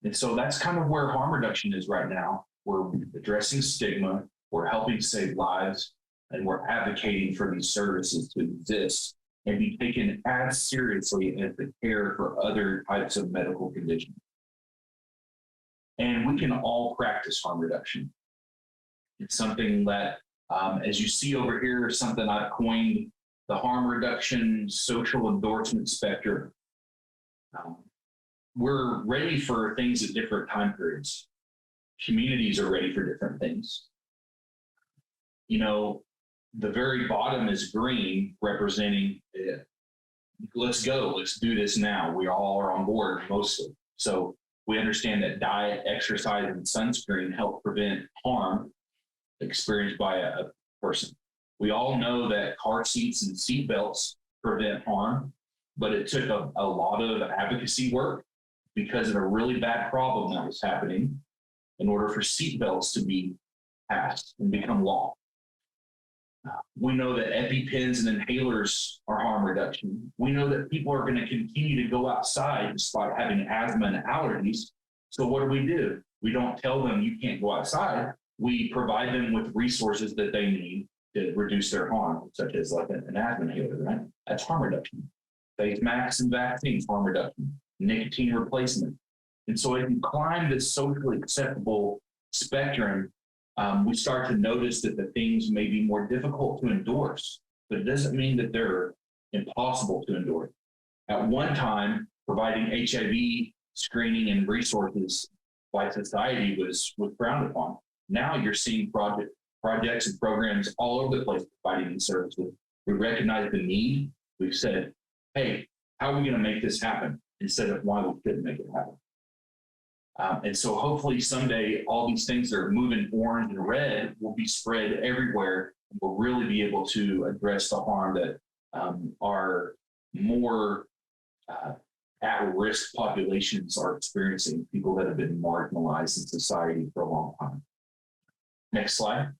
And so that's kind of where harm reduction is right now. We're addressing stigma, we're helping save lives, and we're advocating for these services to exist and be taken as seriously as the care for other types of medical conditions. And we can all practice harm reduction. It's something that, as you see over here, something I've coined the harm reduction social endorsement spectrum. We're ready for things at different time periods. communities are ready for different things. You know, the very bottom is green, representing let's go, let's do this now. We all are on board mostly. So we understand that diet, exercise, and sunscreen help prevent harm experienced by a person. We all know that car seats and seat belts prevent harm, but it took a lot of advocacy work because of a really bad problem that was happening in order for seat belts to be passed and become law. We know that EpiPens and inhalers are harm reduction. We know that people are going to continue to go outside despite having asthma and allergies. So what do? We don't tell them you can't go outside. We provide them with resources that they need to reduce their harm, such as like an asthma inhaler, right? That's harm reduction. Face masks and vaccines, harm reduction. Nicotine replacement. And so as you climb this socially acceptable spectrum, we start to notice that the things may be more difficult to endorse, but it doesn't mean that they're impossible to endorse. At one time, providing HIV screening and resources by society was frowned upon. Now you're seeing projects and programs all over the place providing these services. We recognize the need. We've said, hey, how are we going to make this happen? Instead of why we couldn't make it happen. And so hopefully someday all these things that are moving orange and red will be spread everywhere. And we'll really be able to address the harm that our more at-risk populations are experiencing, people that have been marginalized in society for a long time. Next slide.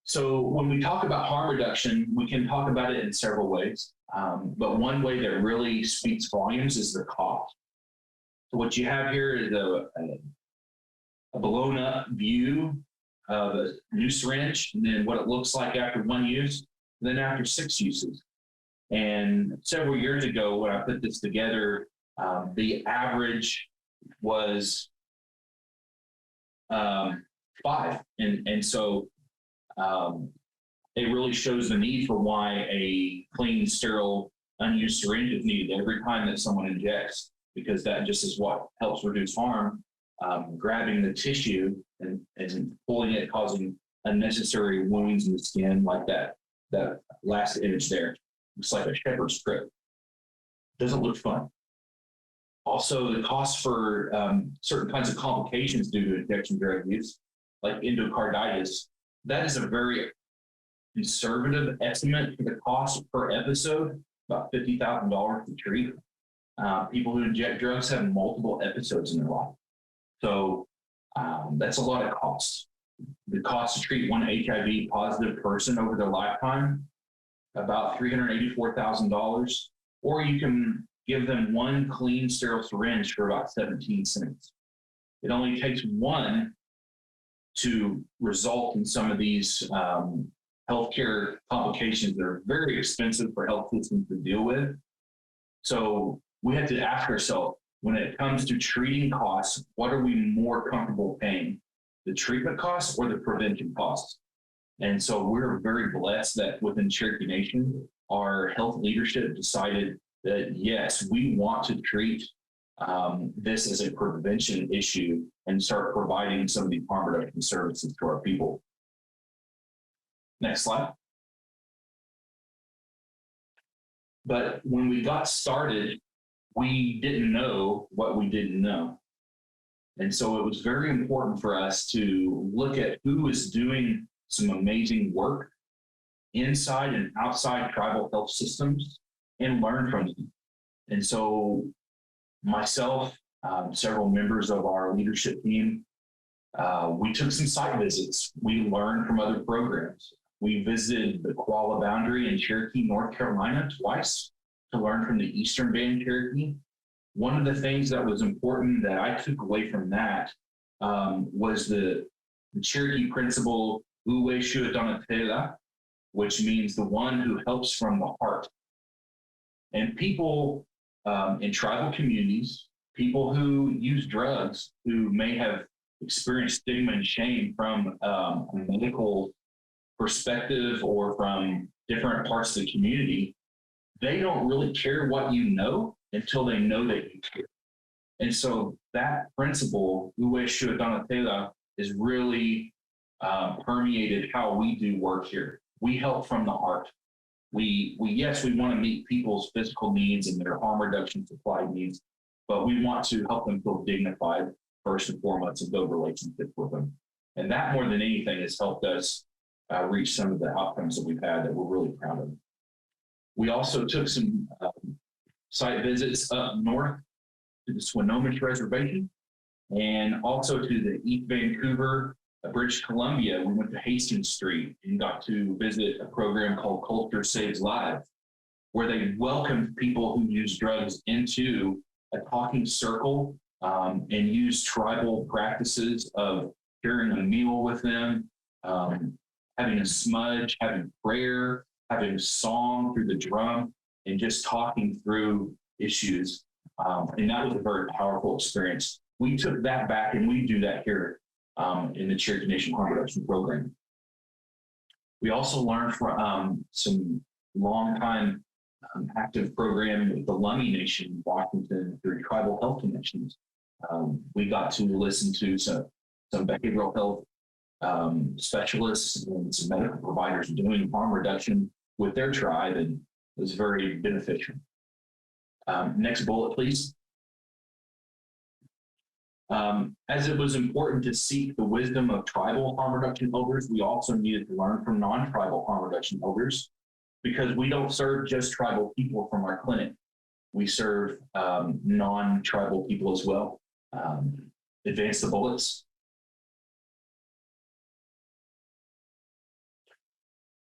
So when we talk about harm reduction, we can talk about it in several ways. But one way that really speaks volumes is the cost. So what you have here is a blown up view of a new syringe, and then what it looks like after one use, and then after 6 uses. And several years ago, when I put this together, the average was 5. And so it really shows the need for why a clean, sterile, unused syringe is needed every time that someone injects, because that just is what helps reduce harm. Grabbing the tissue and pulling it, causing unnecessary wounds in the skin, like that last image there. Looks like a shepherd's prick. Doesn't look fun. Also, the cost for certain kinds of complications due to injection drug use, like endocarditis, that is a very conservative estimate for the cost per episode, about $50,000 to treat. People who inject drugs have multiple episodes in their life. So that's a lot of cost. The cost to treat one HIV positive person over their lifetime, about $384,000, or you can give them one clean, sterile syringe for about 17 cents. It only takes one to result in some of these healthcare complications that are very expensive for health systems to deal with. So we have to ask ourselves, when it comes to treating costs, what are we more comfortable paying? The treatment costs or the prevention costs? And so we're very blessed that within Cherokee Nation, our health leadership decided that, yes, we want to treat this as a prevention issue and start providing some of these harm reduction services to our people. Next slide. But when we got started, we didn't know what we didn't know. And so it was very important for us to look at who is doing some amazing work inside and outside tribal health systems and learn from them. And so myself, several members of our leadership team, we took some site visits. We learned from other programs. We visited the Koala Boundary in Cherokee, North Carolina twice to learn from the Eastern Band Cherokee. One of the things that was important that I took away from that was the Cherokee principle, Uwe Shuadonatela, which means the one who helps from the heart. And people in tribal communities, people who use drugs, who may have experienced stigma and shame from a medical perspective or from different parts of the community, they don't really care what you know until they know that you care. And so that principle, Uwe Shuadonatela, is really permeated how we do work here. We help from the heart. We yes, we want to meet people's physical needs and their harm reduction supply needs, but we want to help them feel dignified first and foremost and build relationships with them. And that more than anything has helped us reach some of the outcomes that we've had that we're really proud of. We also took some site visits up north to the Swinomish Reservation and also to the East Vancouver, British Columbia. We went to Hastings Street and got to visit a program called Culture Saves Lives, where they welcomed people who use drugs into a talking circle and use tribal practices of sharing a meal with them, having a smudge, having prayer, having a song through the drum, and just talking through issues. And that was a very powerful experience. We took that back and we do that here in the Cherokee Nation Harm Reduction Program. We also learned from some longtime active program with the Lummi Nation in Washington through tribal health connections. We got to listen to some behavioral health specialists and some medical providers doing harm reduction with their tribe, and it was very beneficial. Next bullet, please. As it was important to seek the wisdom of tribal harm reduction elders, we also needed to learn from non-tribal harm reduction elders, because we don't serve just tribal people from our clinic. We serve non-tribal people as well. Advance the bullets.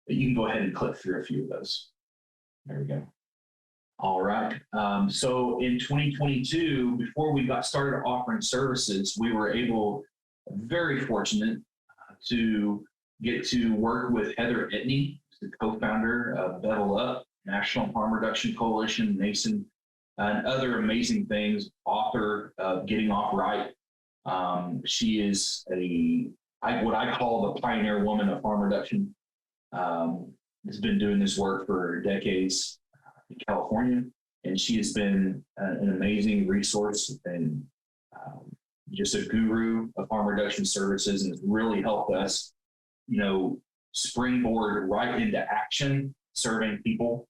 You can go ahead and click through a few of those. There we go. All right. So in 2022, before we got started offering services, we were very fortunate to get to work with Heather Etney, the co-founder of Bevel Up, National Harm Reduction Coalition, Mason, and other amazing things, author of Getting Off Right. She is what I call the pioneer woman of harm reduction. Has been doing this work for decades in California, and she has been an amazing resource and just a guru of harm reduction services, and has really helped us, springboard right into action, serving people.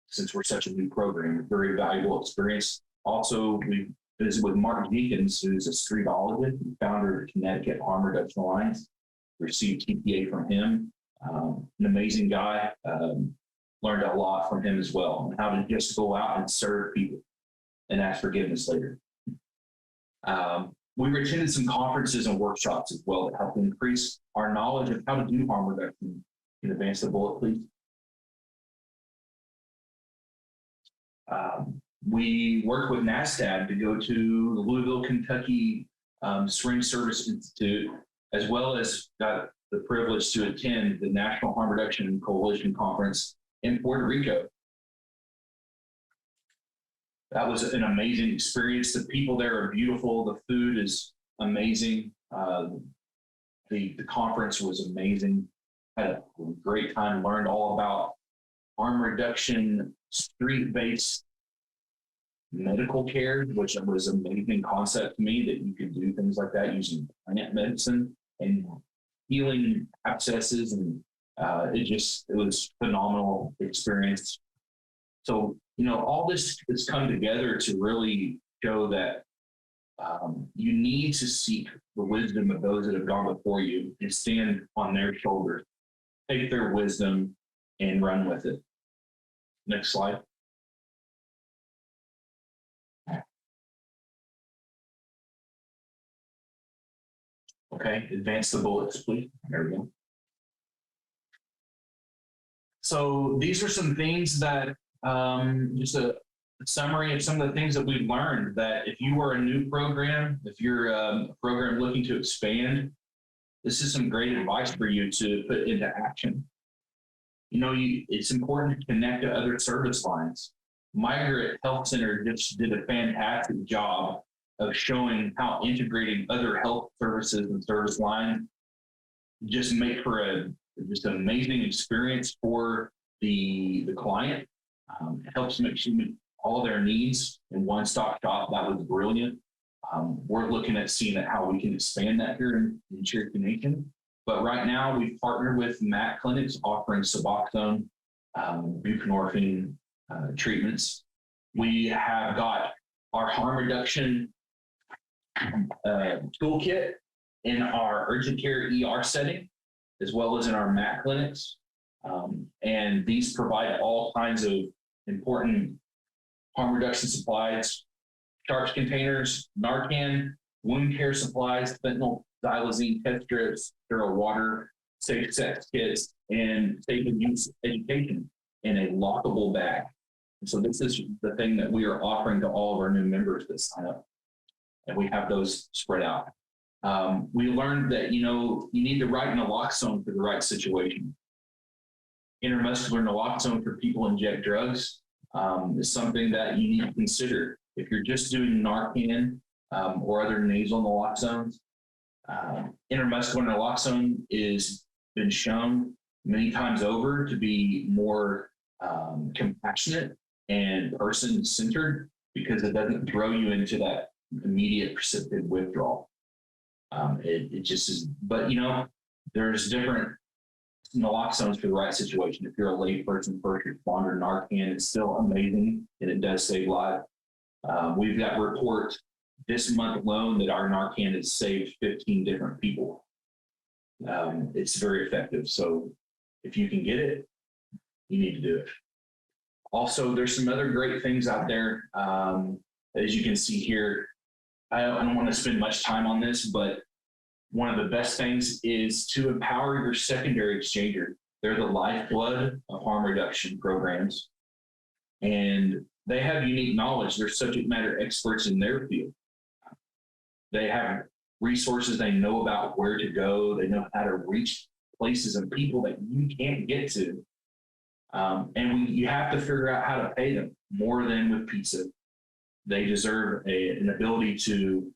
Since we're such a new program, a very valuable experience. Also, we visited with Mark Jenkins, who's a streetologist and founder of the Connecticut Harm Reduction Alliance. Received TPA from him. An amazing guy. Learned a lot from him as well, on how to just go out and serve people and ask forgiveness later. We attended some conferences and workshops as well that helped increase our knowledge of how to do harm reduction. You can advance the bullet, please. We worked with NASTAD to go to the Louisville, Kentucky Syringe Service Institute, as well as got the privilege to attend the National Harm Reduction Coalition Conference in Puerto Rico. That was an amazing experience. The people there are beautiful. The food is amazing. The conference was amazing. Had a great time, learned all about harm reduction, street-based medical care, which was an amazing concept to me, that you could do things like that using plant medicine and healing abscesses, and it was phenomenal experience. So, all this has come together to really show that you need to seek the wisdom of those that have gone before you and stand on their shoulders, take their wisdom and run with it. Next slide. Okay, advance the bullets, please. There we go. So these are some things that, just a summary of some of the things that we've learned, that if you are a new program, if you're a program looking to expand, this is some great advice for you to put into action. It's important to connect to other service lines. Migrant Health Center just did a fantastic job of showing how integrating other health services and service lines just make for just an amazing experience for the client. It helps make sure all their needs in one-stop shop. That was brilliant. We're looking at seeing how we can expand that here in Cherokee Nation. But right now, we've partnered with MAC clinics offering Suboxone, buprenorphine treatments. We have got our harm reduction toolkit in our urgent care ER setting, as well as in our MAC clinics. And these provide all kinds of important harm reduction supplies, sharps containers, Narcan, wound care supplies, fentanyl, xylazine, test strips, sterile water, safe sex kits, and safe use education in a lockable bag. And so this is the thing that we are offering to all of our new members that sign up. And we have those spread out. We learned that, you need to write naloxone for the right situation. Intramuscular naloxone for people who inject drugs is something that you need to consider. If you're just doing Narcan or other nasal naloxones, intramuscular naloxone is been shown many times over to be more compassionate and person-centered because it doesn't throw you into that immediate precipitated withdrawal. It just is, but there's different naloxones for the right situation. If you're a lay person, first responder, Narcan is still amazing and it does save lives. We've got reports this month alone that our Narcan has saved 15 different people. It's very effective. So if you can get it, you need to do it. Also, there's some other great things out there. As you can see here, I don't want to spend much time on this, but one of the best things is to empower your secondary exchanger. They're the lifeblood of harm reduction programs. And they have unique knowledge. They're subject matter experts in their field. They have resources. They know about where to go. They know how to reach places and people that you can't get to. And you have to figure out how to pay them more than with pizza. They deserve an ability to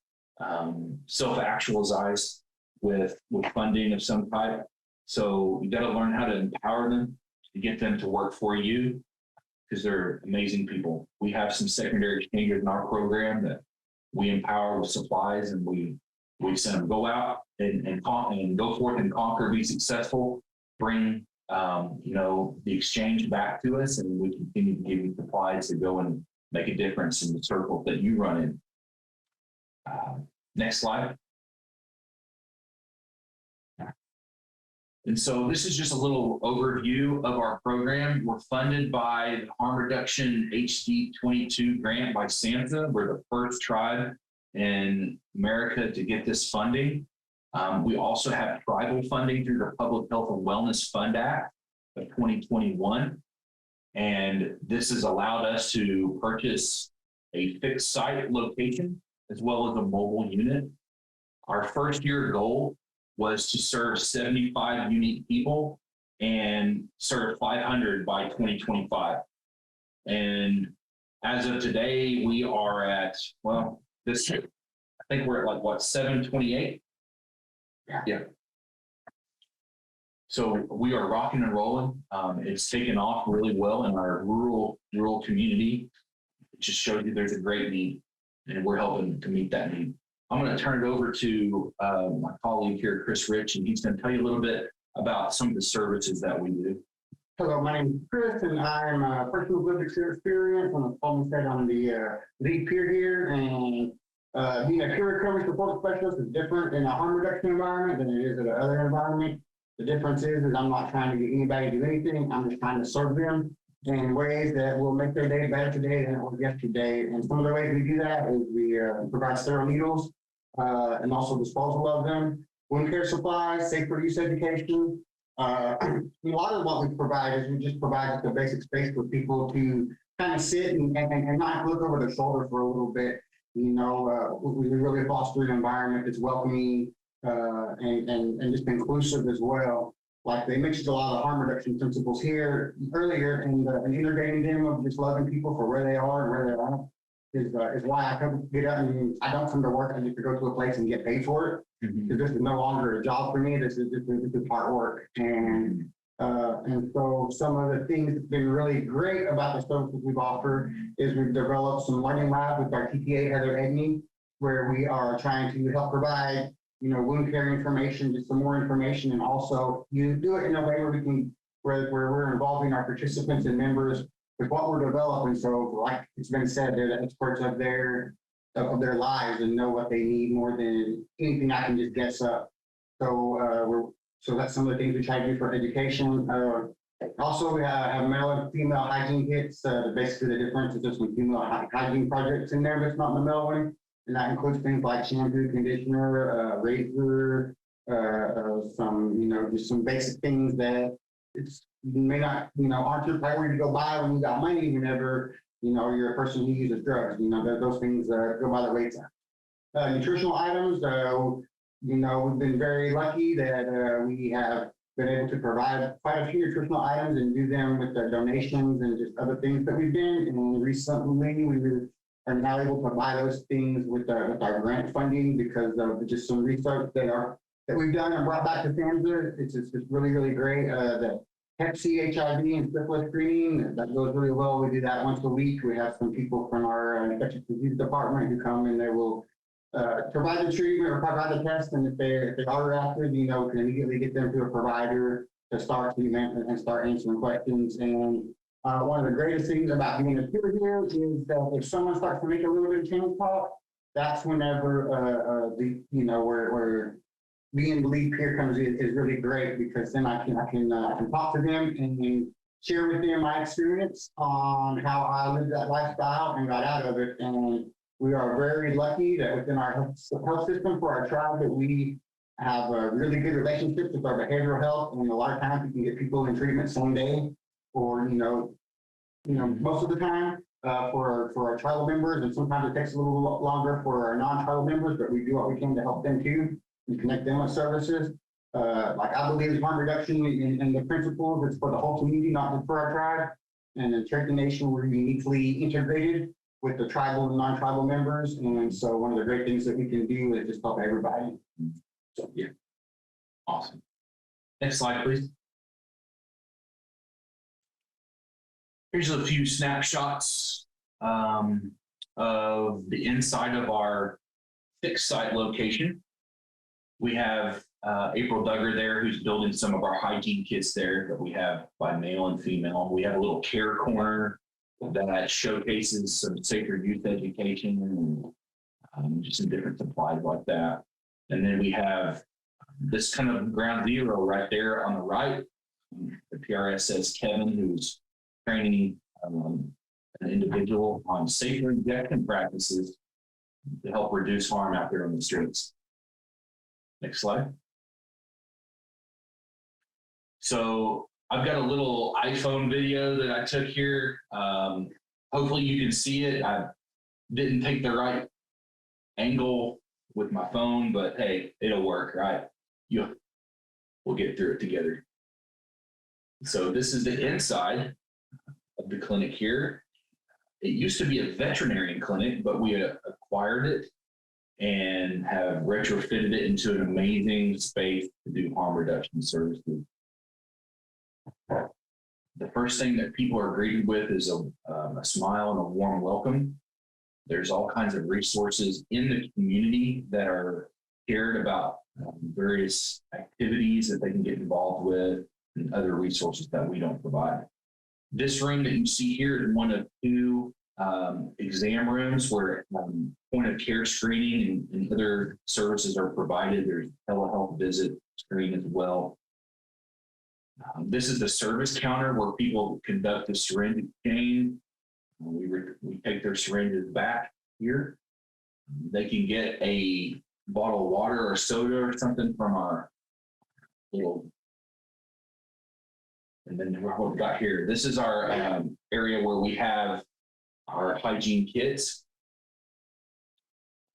self-actualize with funding of some type. So you got to learn how to empower them to get them to work for you because they're amazing people. We have some secondary exchangers in our program that we empower with supplies, and we send them go out and go forth and conquer, be successful, bring the exchange back to us, and we continue to give you supplies to go and make a difference in the circle that you run in. Next slide. And so this is just a little overview of our program. We're funded by the Harm Reduction HD 22 grant by SANTA. We're the first tribe in America to get this funding. We also have tribal funding through the Public Health and Wellness Fund Act of 2021. And this has allowed us to purchase a fixed site location as well as a mobile unit. Our first year goal was to serve 75 unique people and serve 500 by 2025. And as of today, we are at, I think we're at 728? Yeah. So we are rocking and rolling. It's taken off really well in our rural community. It just showed you there's a great need, and we're helping to meet that need. I'm going to turn it over to my colleague here, Chris Rich, and he's going to tell you a little bit about some of the services that we do. Hello, my name is Chris, and I'm a person with lived experience. I'm the lead peer here, and being a peer recovery support specialist is different in a harm reduction environment than it is in another environment. The difference is I'm not trying to get anybody to do anything. I'm just trying to serve them in ways that will make their day better today than it was yesterday. And some of the ways we do that is we provide sterile needles and also disposal of them, wound care supplies, safe for use education. A lot of what we provide is we just provide the basic space for people to kind of sit and not look over their shoulder for a little bit. We really foster an environment that's welcoming and just inclusive as well. Like they mentioned a lot of harm reduction principles here earlier, and integrating them of just loving people for where they are and where they're at is why I come get up and I don't come to work. I need to go to a place and get paid for it. Because this is no longer a job for me. This is hard work, and And so some of the things that's been really great about the services we've offered is we've developed some learning labs with our TTA, Heather Edney, where we are trying to help provide, wound care information, just some more information, and also you do it in a way where we can, where we're involving our participants and members with what we're developing. So like it's been said, they're the experts of their lives and know what they need more than anything I can just guess up. So that's some of the things we try to do for education. Also, we have male and female hygiene kits. Basically, the difference is there's some female hygiene projects in there, but it's not in the male one. And that includes things like shampoo, conditioner, razor, some, just some basic things that you may not, aren't your priority to go buy when you got money whenever, you're a person who uses drugs. Those things go by the wayside. Nutritional items, we've been very lucky that we have been able to provide quite a few nutritional items and do them with the donations and just other things that we've done. And recently, we are now able to buy those things with our grant funding because of just some research that we've done and brought back to SAMHSA. It's really, really great. The Hep C, HIV, and syphilis screening, that goes really well. We do that once a week. We have some people from our infectious disease department who come and they will provide the treatment or provide the test, and if they are active, we can immediately get them to a provider to start treatment and start answering questions. And one of the greatest things about being a peer here is that if someone starts to make a little bit of change talk, that's whenever where being the lead peer comes in is really great, because then I can talk to them and share with them my experience on how I lived that lifestyle and got out of it. And we are very lucky that within our health system for our tribe that we have really good relationships with our behavioral health, and a lot of times we can get people in treatment same day, or most of the time for our tribal members, and sometimes it takes a little longer for our non-tribal members, but we do what we can to help them too and connect them with services. Like I believe harm reduction and the principles, it's for the whole community, not just for our tribe. And in Cherokee Nation, we're uniquely integrated with the tribal and non-tribal members. And so one of the great things that we can do is just help everybody. So, yeah. Awesome. Next slide, please. Here's a few snapshots of the inside of our fixed site location. We have April Duggar there, who's building some of our hygiene kits there that we have by male and female. We have a little care corner that showcases some sacred youth education and just some different supplies like that. And then we have this kind of ground zero right there on the right. The PRS says Kevin, who's training an individual on safer injection practices to help reduce harm out there on the streets. Next slide. So I've got a little iPhone video that I took here. Hopefully you can see it. I didn't take the right angle with my phone, but hey, it'll work, right? We'll get through it together. So this is the inside of the clinic here. It used to be a veterinarian clinic, but we acquired it and have retrofitted it into an amazing space to do harm reduction services. The first thing that people are greeted with is a smile and a warm welcome. There's all kinds of resources in the community that are shared about various activities that they can get involved with and other resources that we don't provide. This room that you see here is one of two exam rooms where point of care screening and other services are provided. There's telehealth visit screen as well. This is the service counter where people conduct the syringe exchange. We take their syringes back here. They can get a bottle of water or soda or something from our little, and then what we've got here. This is our area where we have our hygiene kits.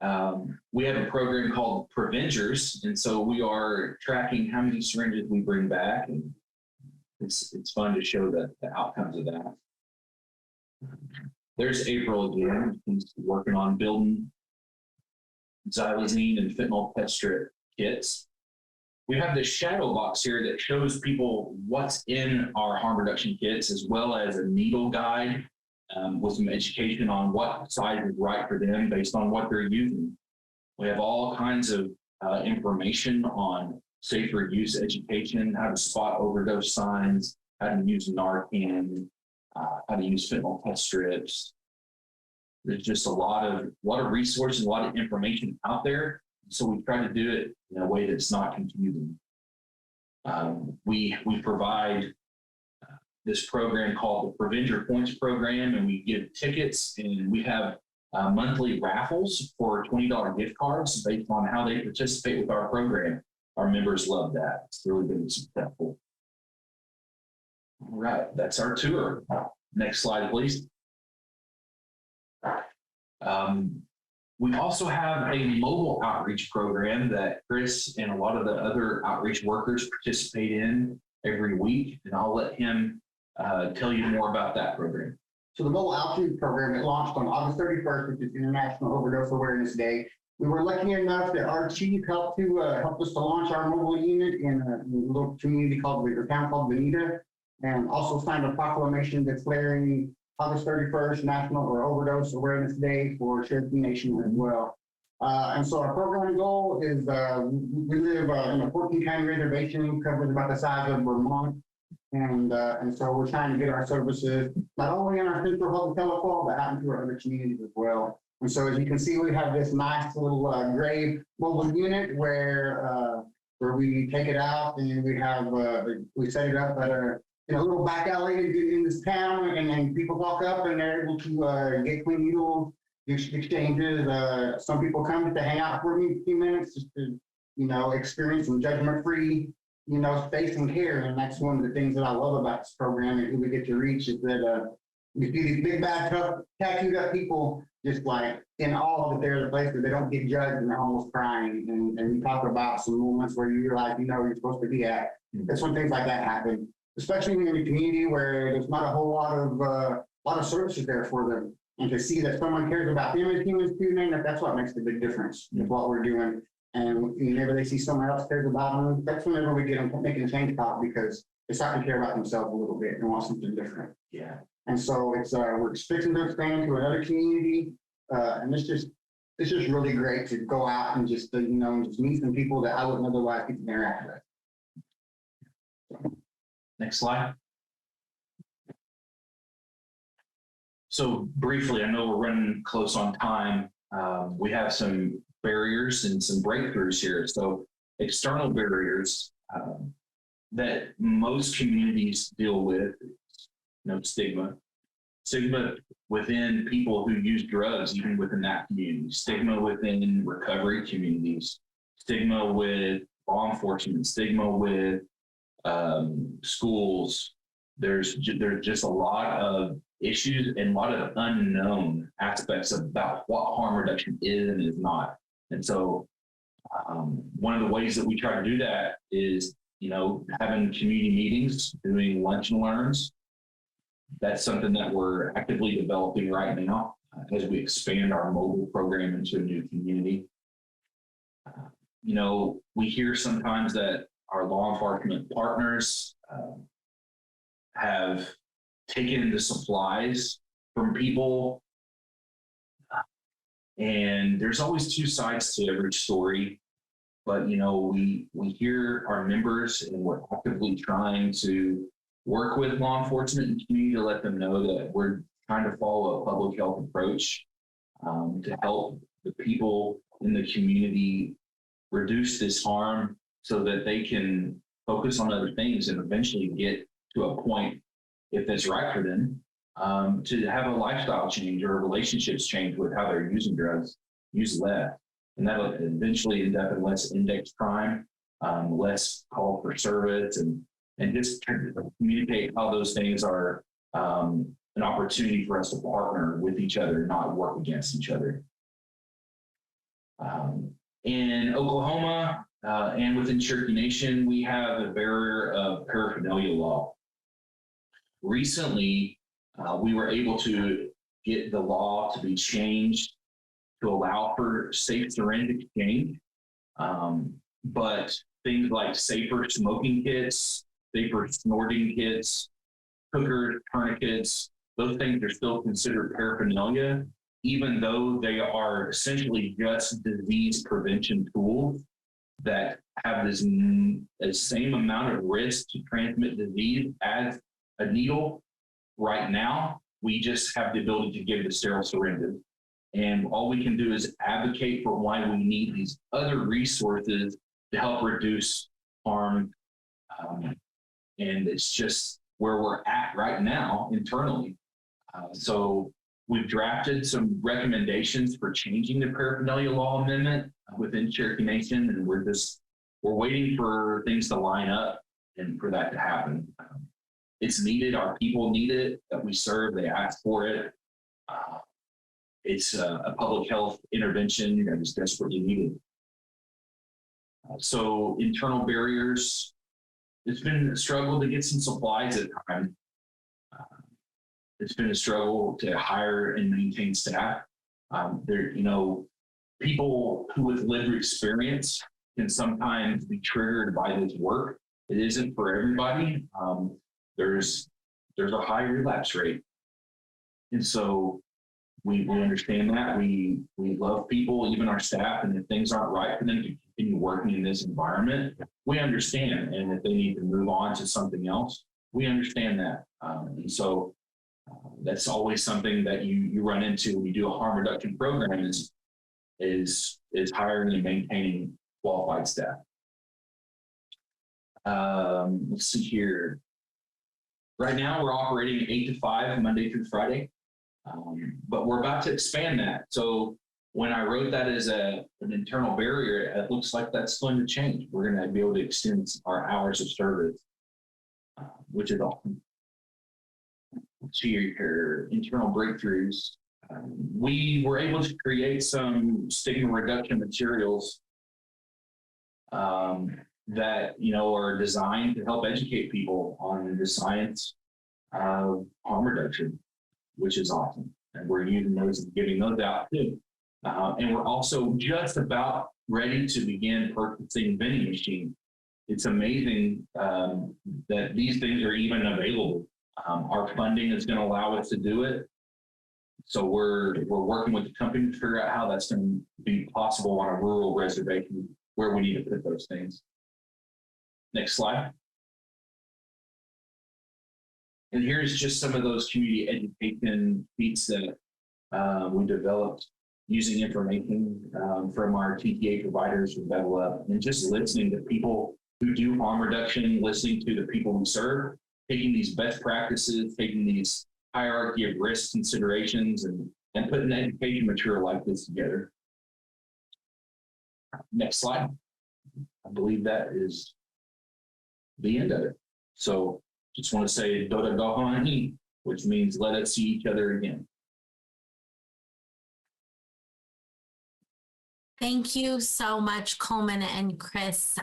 We have a program called Prevengers, and so we are tracking how many syringes we bring back, and it's fun to show the outcomes of that. There's April again. He's working on building xylazine and fentanyl pet strip kits. we have this shadow box here that shows people what's in our harm reduction kits, as well as a needle guide with some education on what size is right for them based on what they're using. We have all kinds of information on safer use education, how to spot overdose signs, how to use Narcan, how to use fentanyl test strips. There's just a lot of resources, a lot of information out there. So we try to do it in a way that's not confusing. We provide this program called the Prevent Your Points program, and we give tickets, and we have monthly raffles for $20 gift cards based on how they participate with our program. Our members love that. It's really been successful. All right, that's our tour. Next slide, please. We also have a mobile outreach program that Chris and a lot of the other outreach workers participate in every week, and I'll let him tell you more about that program. So the mobile outreach program, it launched on August 31st, which is International Overdose Awareness Day. We were lucky enough that our chief helped us to launch our mobile unit in a little community called the town called Bonita, and also signed a proclamation declaring August 31st National Overdose Awareness Day for Cherokee Nation as well. And so our program goal is we live in a 14-county reservation, covers about the size of Vermont. And so we're trying to get our services not only in our central hub of Telephone, but out into our other communities as well. And so as you can see, we have this nice little gray mobile unit where we take it out, and we set it up at a little back alley in this town, and then people walk up and they're able to get clean needles, exchanges. Some people come to hang out for a few minutes just to, experience some judgment-free, space and care. And that's one of the things that I love about this program and who we get to reach is that you see these big, bad, tough, tattooed up people just like in awe that they're the place where they don't get judged and they're almost crying. And we talk about some moments where you realize, you're supposed to be at. That's when things like that happen, especially in a community where there's not a whole lot of services there for them. And to see that someone cares about them as humans too, man, that's what makes the big difference with what we're doing. And whenever they see someone else cares about them, that's whenever we get them making a change pop, because they start to care about themselves a little bit and want something different. Yeah. And so it's we're fixing to expand to another community, and it's just really great to go out and just just meet some people that I wouldn't otherwise get to interact with. Next slide. So briefly, I know we're running close on time. We have some barriers and some breakthroughs here. So external barriers that most communities deal with, stigma within people who use drugs, even within that community, stigma within recovery communities, stigma with law enforcement, stigma with schools. There's just a lot of issues and a lot of unknown aspects about what harm reduction is and is not. And so one of the ways that we try to do that is, having community meetings, doing lunch and learns. That's something that we're actively developing right now as we expand our mobile program into a new community. We hear sometimes that our law enforcement partners have taken the supplies from people. And there's always two sides to every story. But, we hear our members, and we're actively trying to work with law enforcement and community to let them know that we're trying to follow a public health approach to help the people in the community reduce this harm so that they can focus on other things and eventually get to a point, if that's right for them, to have a lifestyle change or relationships change with how they're using drugs, use less. And that'll eventually end up in less index crime, less call for service, and just communicate how those things are an opportunity for us to partner with each other, not work against each other. In Oklahoma and within Cherokee Nation, we have a barrier of paraphernalia law. Recently, we were able to get the law to be changed to allow for safe syringe exchange, but things like safer smoking kits, safer snorting kits, cookers, tourniquets, those things are still considered paraphernalia, even though they are essentially just disease prevention tools that have this same amount of risk to transmit disease as a needle. Right now, we just have the ability to give the sterile syringes. And all we can do is advocate for why we need these other resources to help reduce harm. And it's just where we're at right now internally. So we've drafted some recommendations for changing the paraphernalia law amendment within Cherokee Nation, and we're waiting for things to line up and for that to happen. It's needed. Our people need it that we serve. They ask for it. It's a public health intervention that is desperately needed. So internal barriers, it's been a struggle to get some supplies at times. It's been a struggle to hire and maintain staff. People who with lived experience can sometimes be triggered by this work. It isn't for everybody. There's a high relapse rate. And so we understand that. We love people, even our staff, and if things aren't right for them to continue working in this environment, we understand. And if they need to move on to something else, we understand that. And so that's always something that you run into when you do a harm reduction program is hiring and maintaining qualified staff. Let's see here. Right now we're operating 8 to 5 Monday through Friday, but we're about to expand that. So when I wrote that as an internal barrier, it looks like that's going to change. We're going to be able to extend our hours of service, which is awesome. To your internal breakthroughs, we were able to create some stigma reduction materials that are designed to help educate people on the science of harm reduction, which is awesome. And we're using those and giving those out too. And we're also just about ready to begin purchasing vending machines. It's amazing that these things are even available. Our funding is going to allow us to do it. So we're working with the company to figure out how that's going to be possible on a rural reservation where we need to put those things. Next slide. And here's just some of those community education feats that we developed using information from our TTA providers with Bevel Up, and just listening to people who do harm reduction, listening to the people we serve, taking these best practices, taking these hierarchy of risk considerations, and putting education material like this together. Next slide. I believe that is the end of it. So just want to say Doda Gohani, which means let us see each other again. Thank you so much, Coleman and Chris,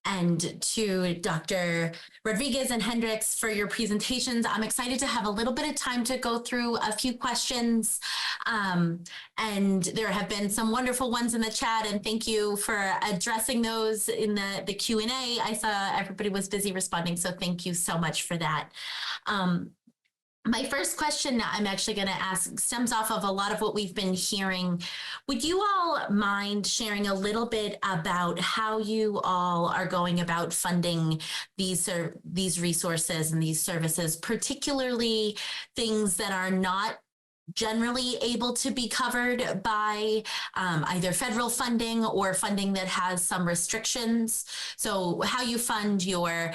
and to Dr. Rodriguez and Hendricks for your presentations. I'm excited to have a little bit of time to go through a few questions. And there have been some wonderful ones in the chat, and thank you for addressing those in the Q&A. I saw everybody was busy responding, so thank you so much for that. My first question I'm actually going to ask stems off of a lot of what we've been hearing. Would you all mind sharing a little bit about how you all are going about funding these resources and these services, particularly things that are not generally able to be covered by either federal funding or funding that has some restrictions? So how you fund your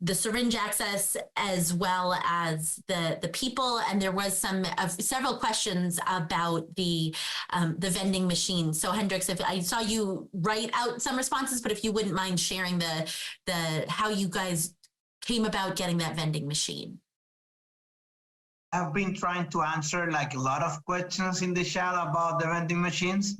the syringe access as well as the people, and there was several questions about the vending machine. So Hendricks, if I saw you write out some responses, but if you wouldn't mind sharing the how you guys came about getting that vending machine. I've been trying to answer like a lot of questions in the chat about the vending machines.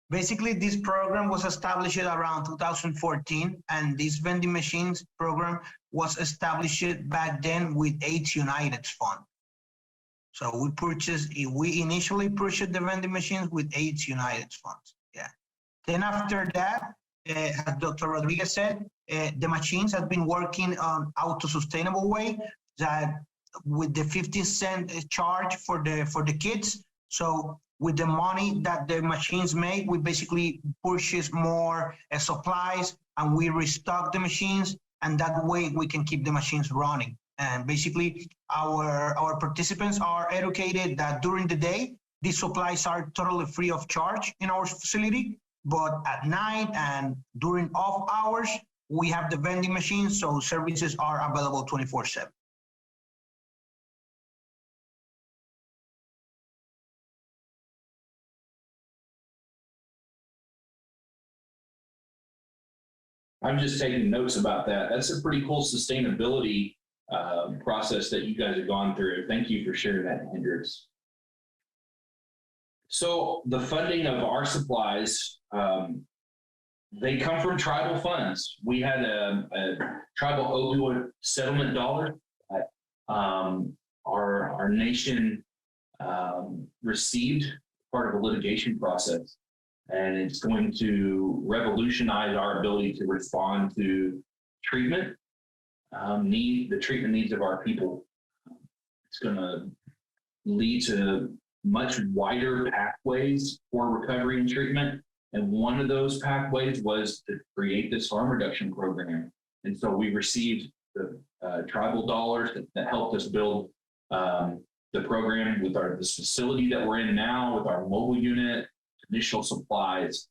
Basically, this program was established around 2014, and this vending machines program was established back then with AIDS United's fund. So we initially purchased the vending machines with AIDS United's funds. Yeah. Then after that, as Dr. Rodriguez said, the machines have been working on auto-sustainable way that with the 50-cent charge for the kids. So with the money that the machines make, we basically purchase more supplies and we restock the machines, and that way we can keep the machines running. And basically our participants are educated that during the day, these supplies are totally free of charge in our facility, but at night and during off hours, we have the vending machines, so services are available 24/7. I'm just taking notes about that. That's a pretty cool sustainability process that you guys have gone through. Thank you for sharing that, Hendrix. So the funding of our supplies, they come from tribal funds. We had a tribal opioid settlement dollar that our nation received, part of a litigation process. And it's going to revolutionize our ability to respond to treatment, the treatment needs of our people. It's going to lead to much wider pathways for recovery and treatment. And one of those pathways was to create this harm reduction program. And so we received the tribal dollars that helped us build the program with this facility that we're in now, with our mobile unit, initial supplies,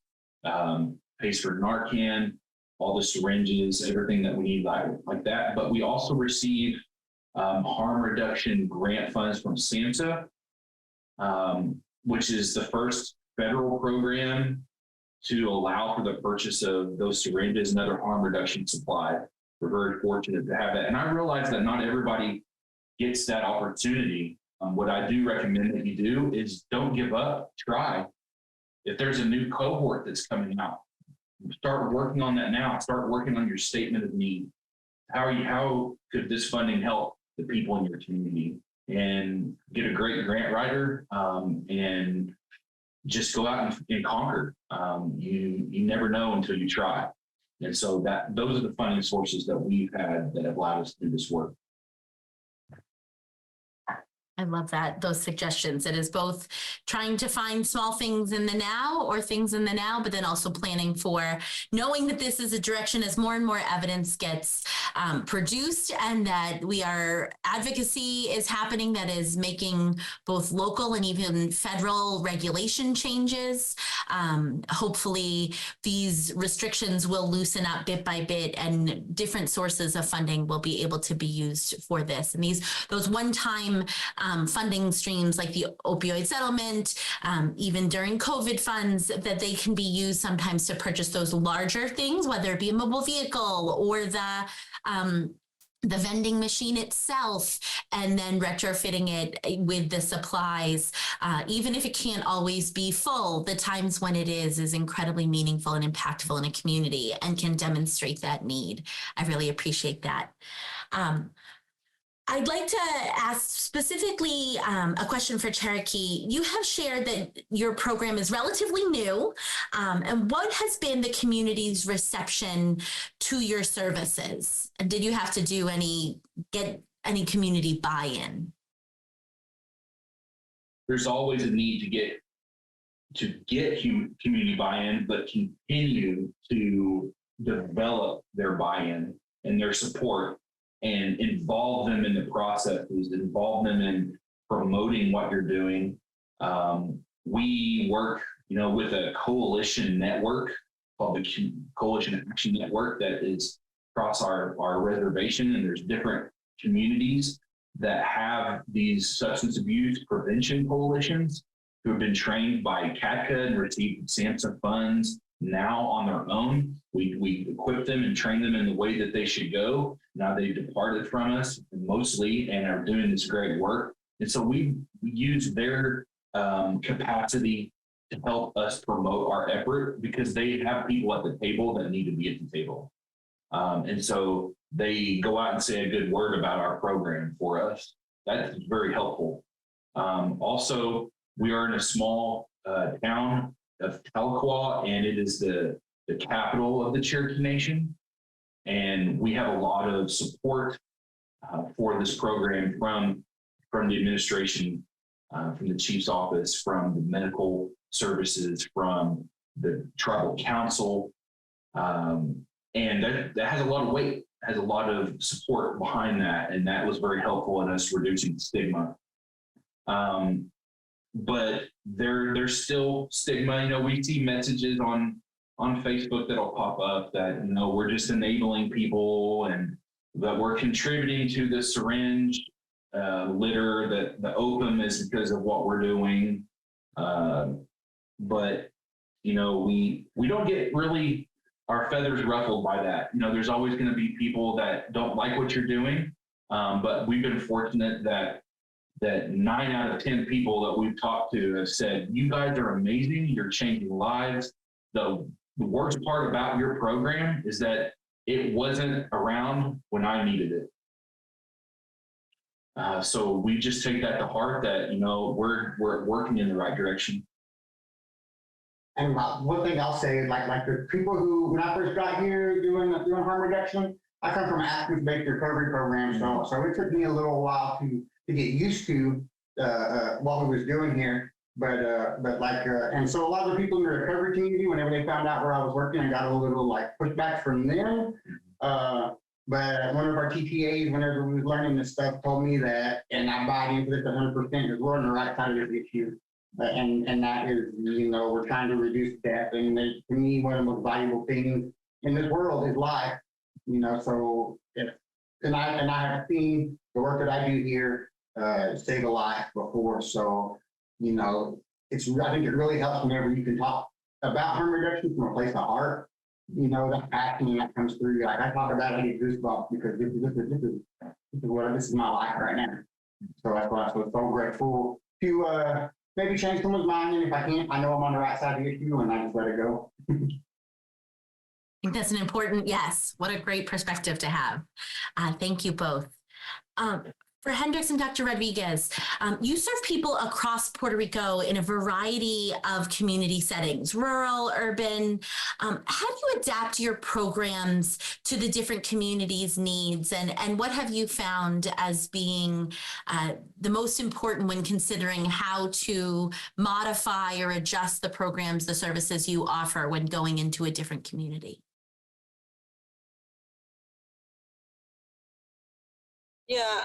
pays for Narcan, all the syringes, everything that we need like that. But we also receive harm reduction grant funds from SAMHSA, which is the first federal program to allow for the purchase of those syringes and other harm reduction supply. We're very fortunate to have that. And I realize that not everybody gets that opportunity. What I do recommend that you do is don't give up, try. If there's a new cohort that's coming out, start working on that now. Start working on your statement of need. How could this funding help the people in your community? And get a great grant writer and just go out and conquer. You never know until you try. And so those are the funding sources that we've had that have allowed us to do this work. I love those suggestions. It is both trying to find small things in the now or things in the now, but then also planning for knowing that this is a direction as more and more evidence gets produced, and that advocacy is happening that is making both local and even federal regulation changes. Hopefully these restrictions will loosen up bit by bit, and different sources of funding will be able to be used for this. And those one-time funding streams like the opioid settlement, even during COVID funds, that they can be used sometimes to purchase those larger things, whether it be a mobile vehicle or the vending machine itself, and then retrofitting it with the supplies. Even if it can't always be full, the times when it is incredibly meaningful and impactful in a community and can demonstrate that need. I really appreciate that. I'd like to ask specifically a question for Cherokee. You have shared that your program is relatively new, and what has been the community's reception to your services? And did you have to get any community buy-in? There's always a need to get community buy-in, but continue to develop their buy-in and their support, and involve them in the processes, involve them in promoting what you're doing. We work, with a coalition network called the Coalition Action Network that is across our reservation, and there's different communities that have these substance abuse prevention coalitions who have been trained by CADCA and received SAMHSA funds. Now on their own, we equip them and train them in the way that they should go. Now they've departed from us mostly and are doing this great work. And so we use their capacity to help us promote our effort, because they have people at the table that need to be at the table. And so they go out and say a good word about our program for us. That's very helpful. Also, we are in a small town of Tahlequah, and it is the the capital of the Cherokee Nation. And we have a lot of support for this program from the administration, from the chief's office, from the medical services, from the tribal council. And that has a lot of weight, has a lot of support behind that. And that was very helpful in us reducing stigma. But there's still stigma. You know, we see messages on Facebook that'll pop up that, you know, we're just enabling people and that we're contributing to the syringe litter, that the opium is because of what we're doing. But, you know, we don't get really our feathers ruffled by that. You know, there's always going to be people that don't like what you're doing. But we've been fortunate that 9 out of 10 people that we've talked to have said, you guys are amazing. You're changing lives. The worst part about your program is that it wasn't around when I needed it. So we just take that to heart that, you know, we're working in the right direction. And one thing I'll say is like the people who, when I first got here doing harm reduction, I come from an active-based recovery program. So it took me a little while to get used to what we was doing here. But and so a lot of the people in the recovery community, whenever they found out where I was working, I got a little like pushback from them. But one of our TTAs, whenever we was learning this stuff, told me that, and I buy into this 100%, because we're on the right side of this issue. And that is, you know, we're trying to reduce death. And to me, one of the most valuable things in this world is life. You know, so and I have seen the work that I do here save a life before. So, you know, I think it really helps whenever you can talk about harm reduction from a place of heart. You know, that passion that comes through. Like I talk about it, I get goosebumps because this is my life right now. So that's why I'm so grateful to maybe change someone's mind. And if I can't, I know I'm on the right side of the issue, and I just let it go. I think that's an important, yes. What a great perspective to have. Thank you both. For Hendricks and Dr. Rodriguez, you serve people across Puerto Rico in a variety of community settings, rural, urban. How do you adapt your programs to the different communities' needs? And what have you found as being the most important when considering how to modify or adjust the programs, the services you offer when going into a different community? Yeah,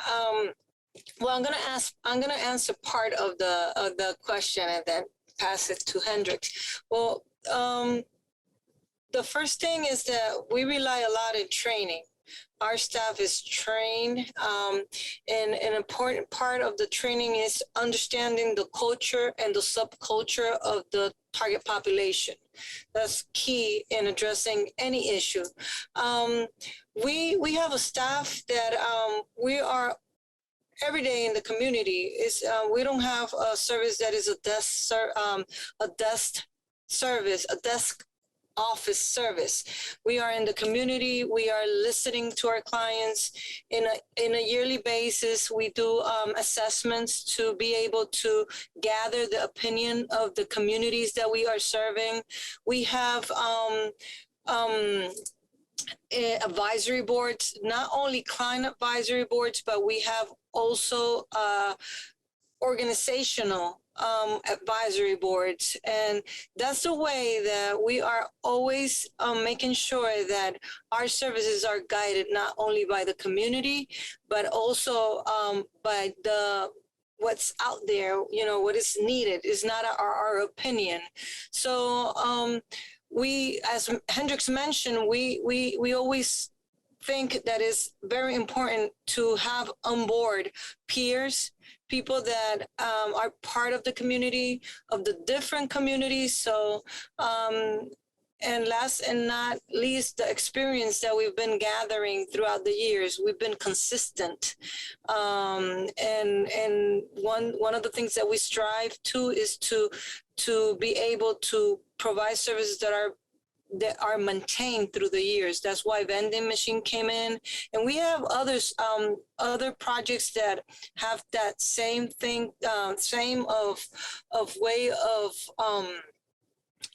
well, I'm gonna answer part of the question and then pass it to Hendricks. Well, the first thing is that we rely a lot in training. Our staff is trained, and an important part of the training is understanding the culture and the subculture of the target population. That's key in addressing any issue. We have a staff that we are every day in the community. We don't have a service that is a desk office service. We are in the community. We are listening to our clients in a yearly basis. We do assessments to be able to gather the opinion of the communities that we are serving. We have advisory boards, not only client advisory boards, but we have also organizational advisory boards. And that's the way that we are always making sure that our services are guided not only by the community, but also by what's out there, you know, what is needed is not our opinion. So we, as Hendricks mentioned, we always think that it's very important to have on board peers, people that are part of the community, of the different communities. So, and last and not least, the experience that we've been gathering throughout the years. We've been consistent. And one of the things that we strive to is to be able to provide services that are maintained through the years. That's why vending machine came in, and we have other projects that have that same thing, same of way of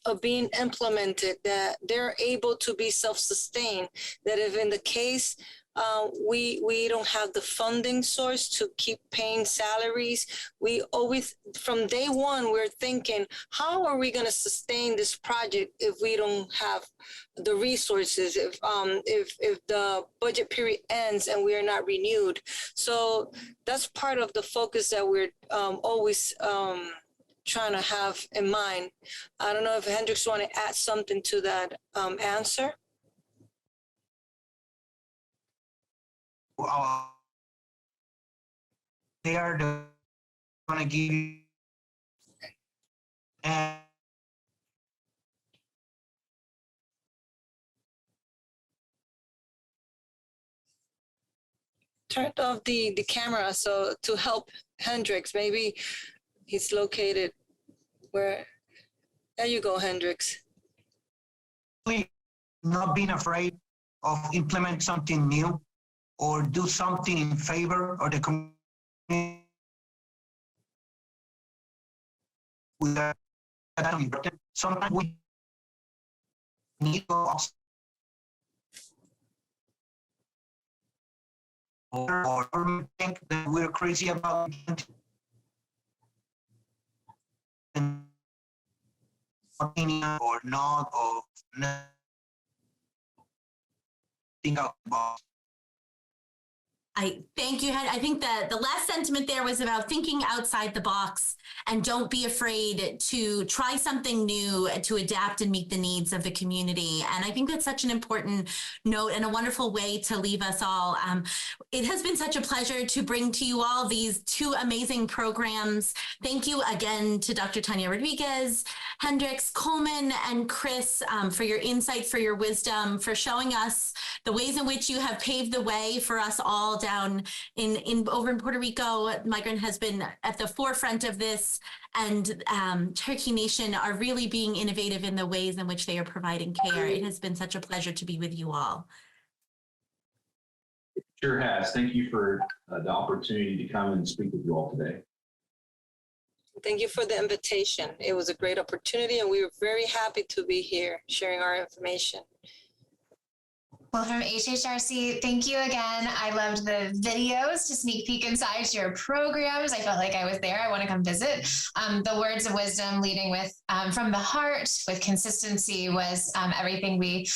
of being implemented, that they're able to be self-sustained, that if in the case we don't have the funding source to keep paying salaries, we always, from day one, we're thinking, how are we going to sustain this project if we don't have the resources, if the budget period ends and we are not renewed? So that's part of the focus that we're always trying to have in mind. I don't know if Hendricks want to add something to that answer. They are going to give you and Turned off the camera so to help Hendricks. Maybe he's located where. There you go, Hendricks. not being afraid of implement something new or do something in favor of the community. Sometimes we need to or think that we're crazy about opinion or not or think about. I thank you. I think that the last sentiment there was about thinking outside the box and don't be afraid to try something new to adapt and meet the needs of the community. And I think that's such an important note and a wonderful way to leave us all. It has been such a pleasure to bring to you all these two amazing programs. Thank you again to Dr. Tanya Rodriguez, Hendricks, Coleman, and Chris for your insight, for your wisdom, for showing us the ways in which you have paved the way for us all down over in Puerto Rico. Migrant has been at the forefront of this, and Cherokee Nation are really being innovative in the ways in which they are providing care. It has been such a pleasure to be with you all. It sure has. Thank you for the opportunity to come and speak with you all today. Thank you for the invitation. It was a great opportunity, and we were very happy to be here sharing our information. Well, from HHRC, thank you again. I loved the videos to sneak peek inside your programs. I felt like I was there. I want to come visit. The words of wisdom leading with from the heart with consistency was everything we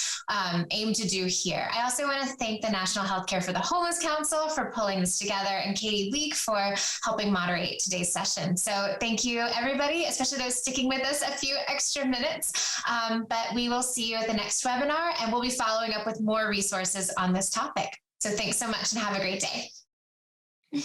aim to do here. I also want to thank the National Healthcare for the Homeless Council for pulling this together and Katie Leek for helping moderate today's session. So thank you, everybody, especially those sticking with us a few extra minutes. But we will see you at the next webinar, and we'll be following up with more resources on this topic. So thanks so much and have a great day.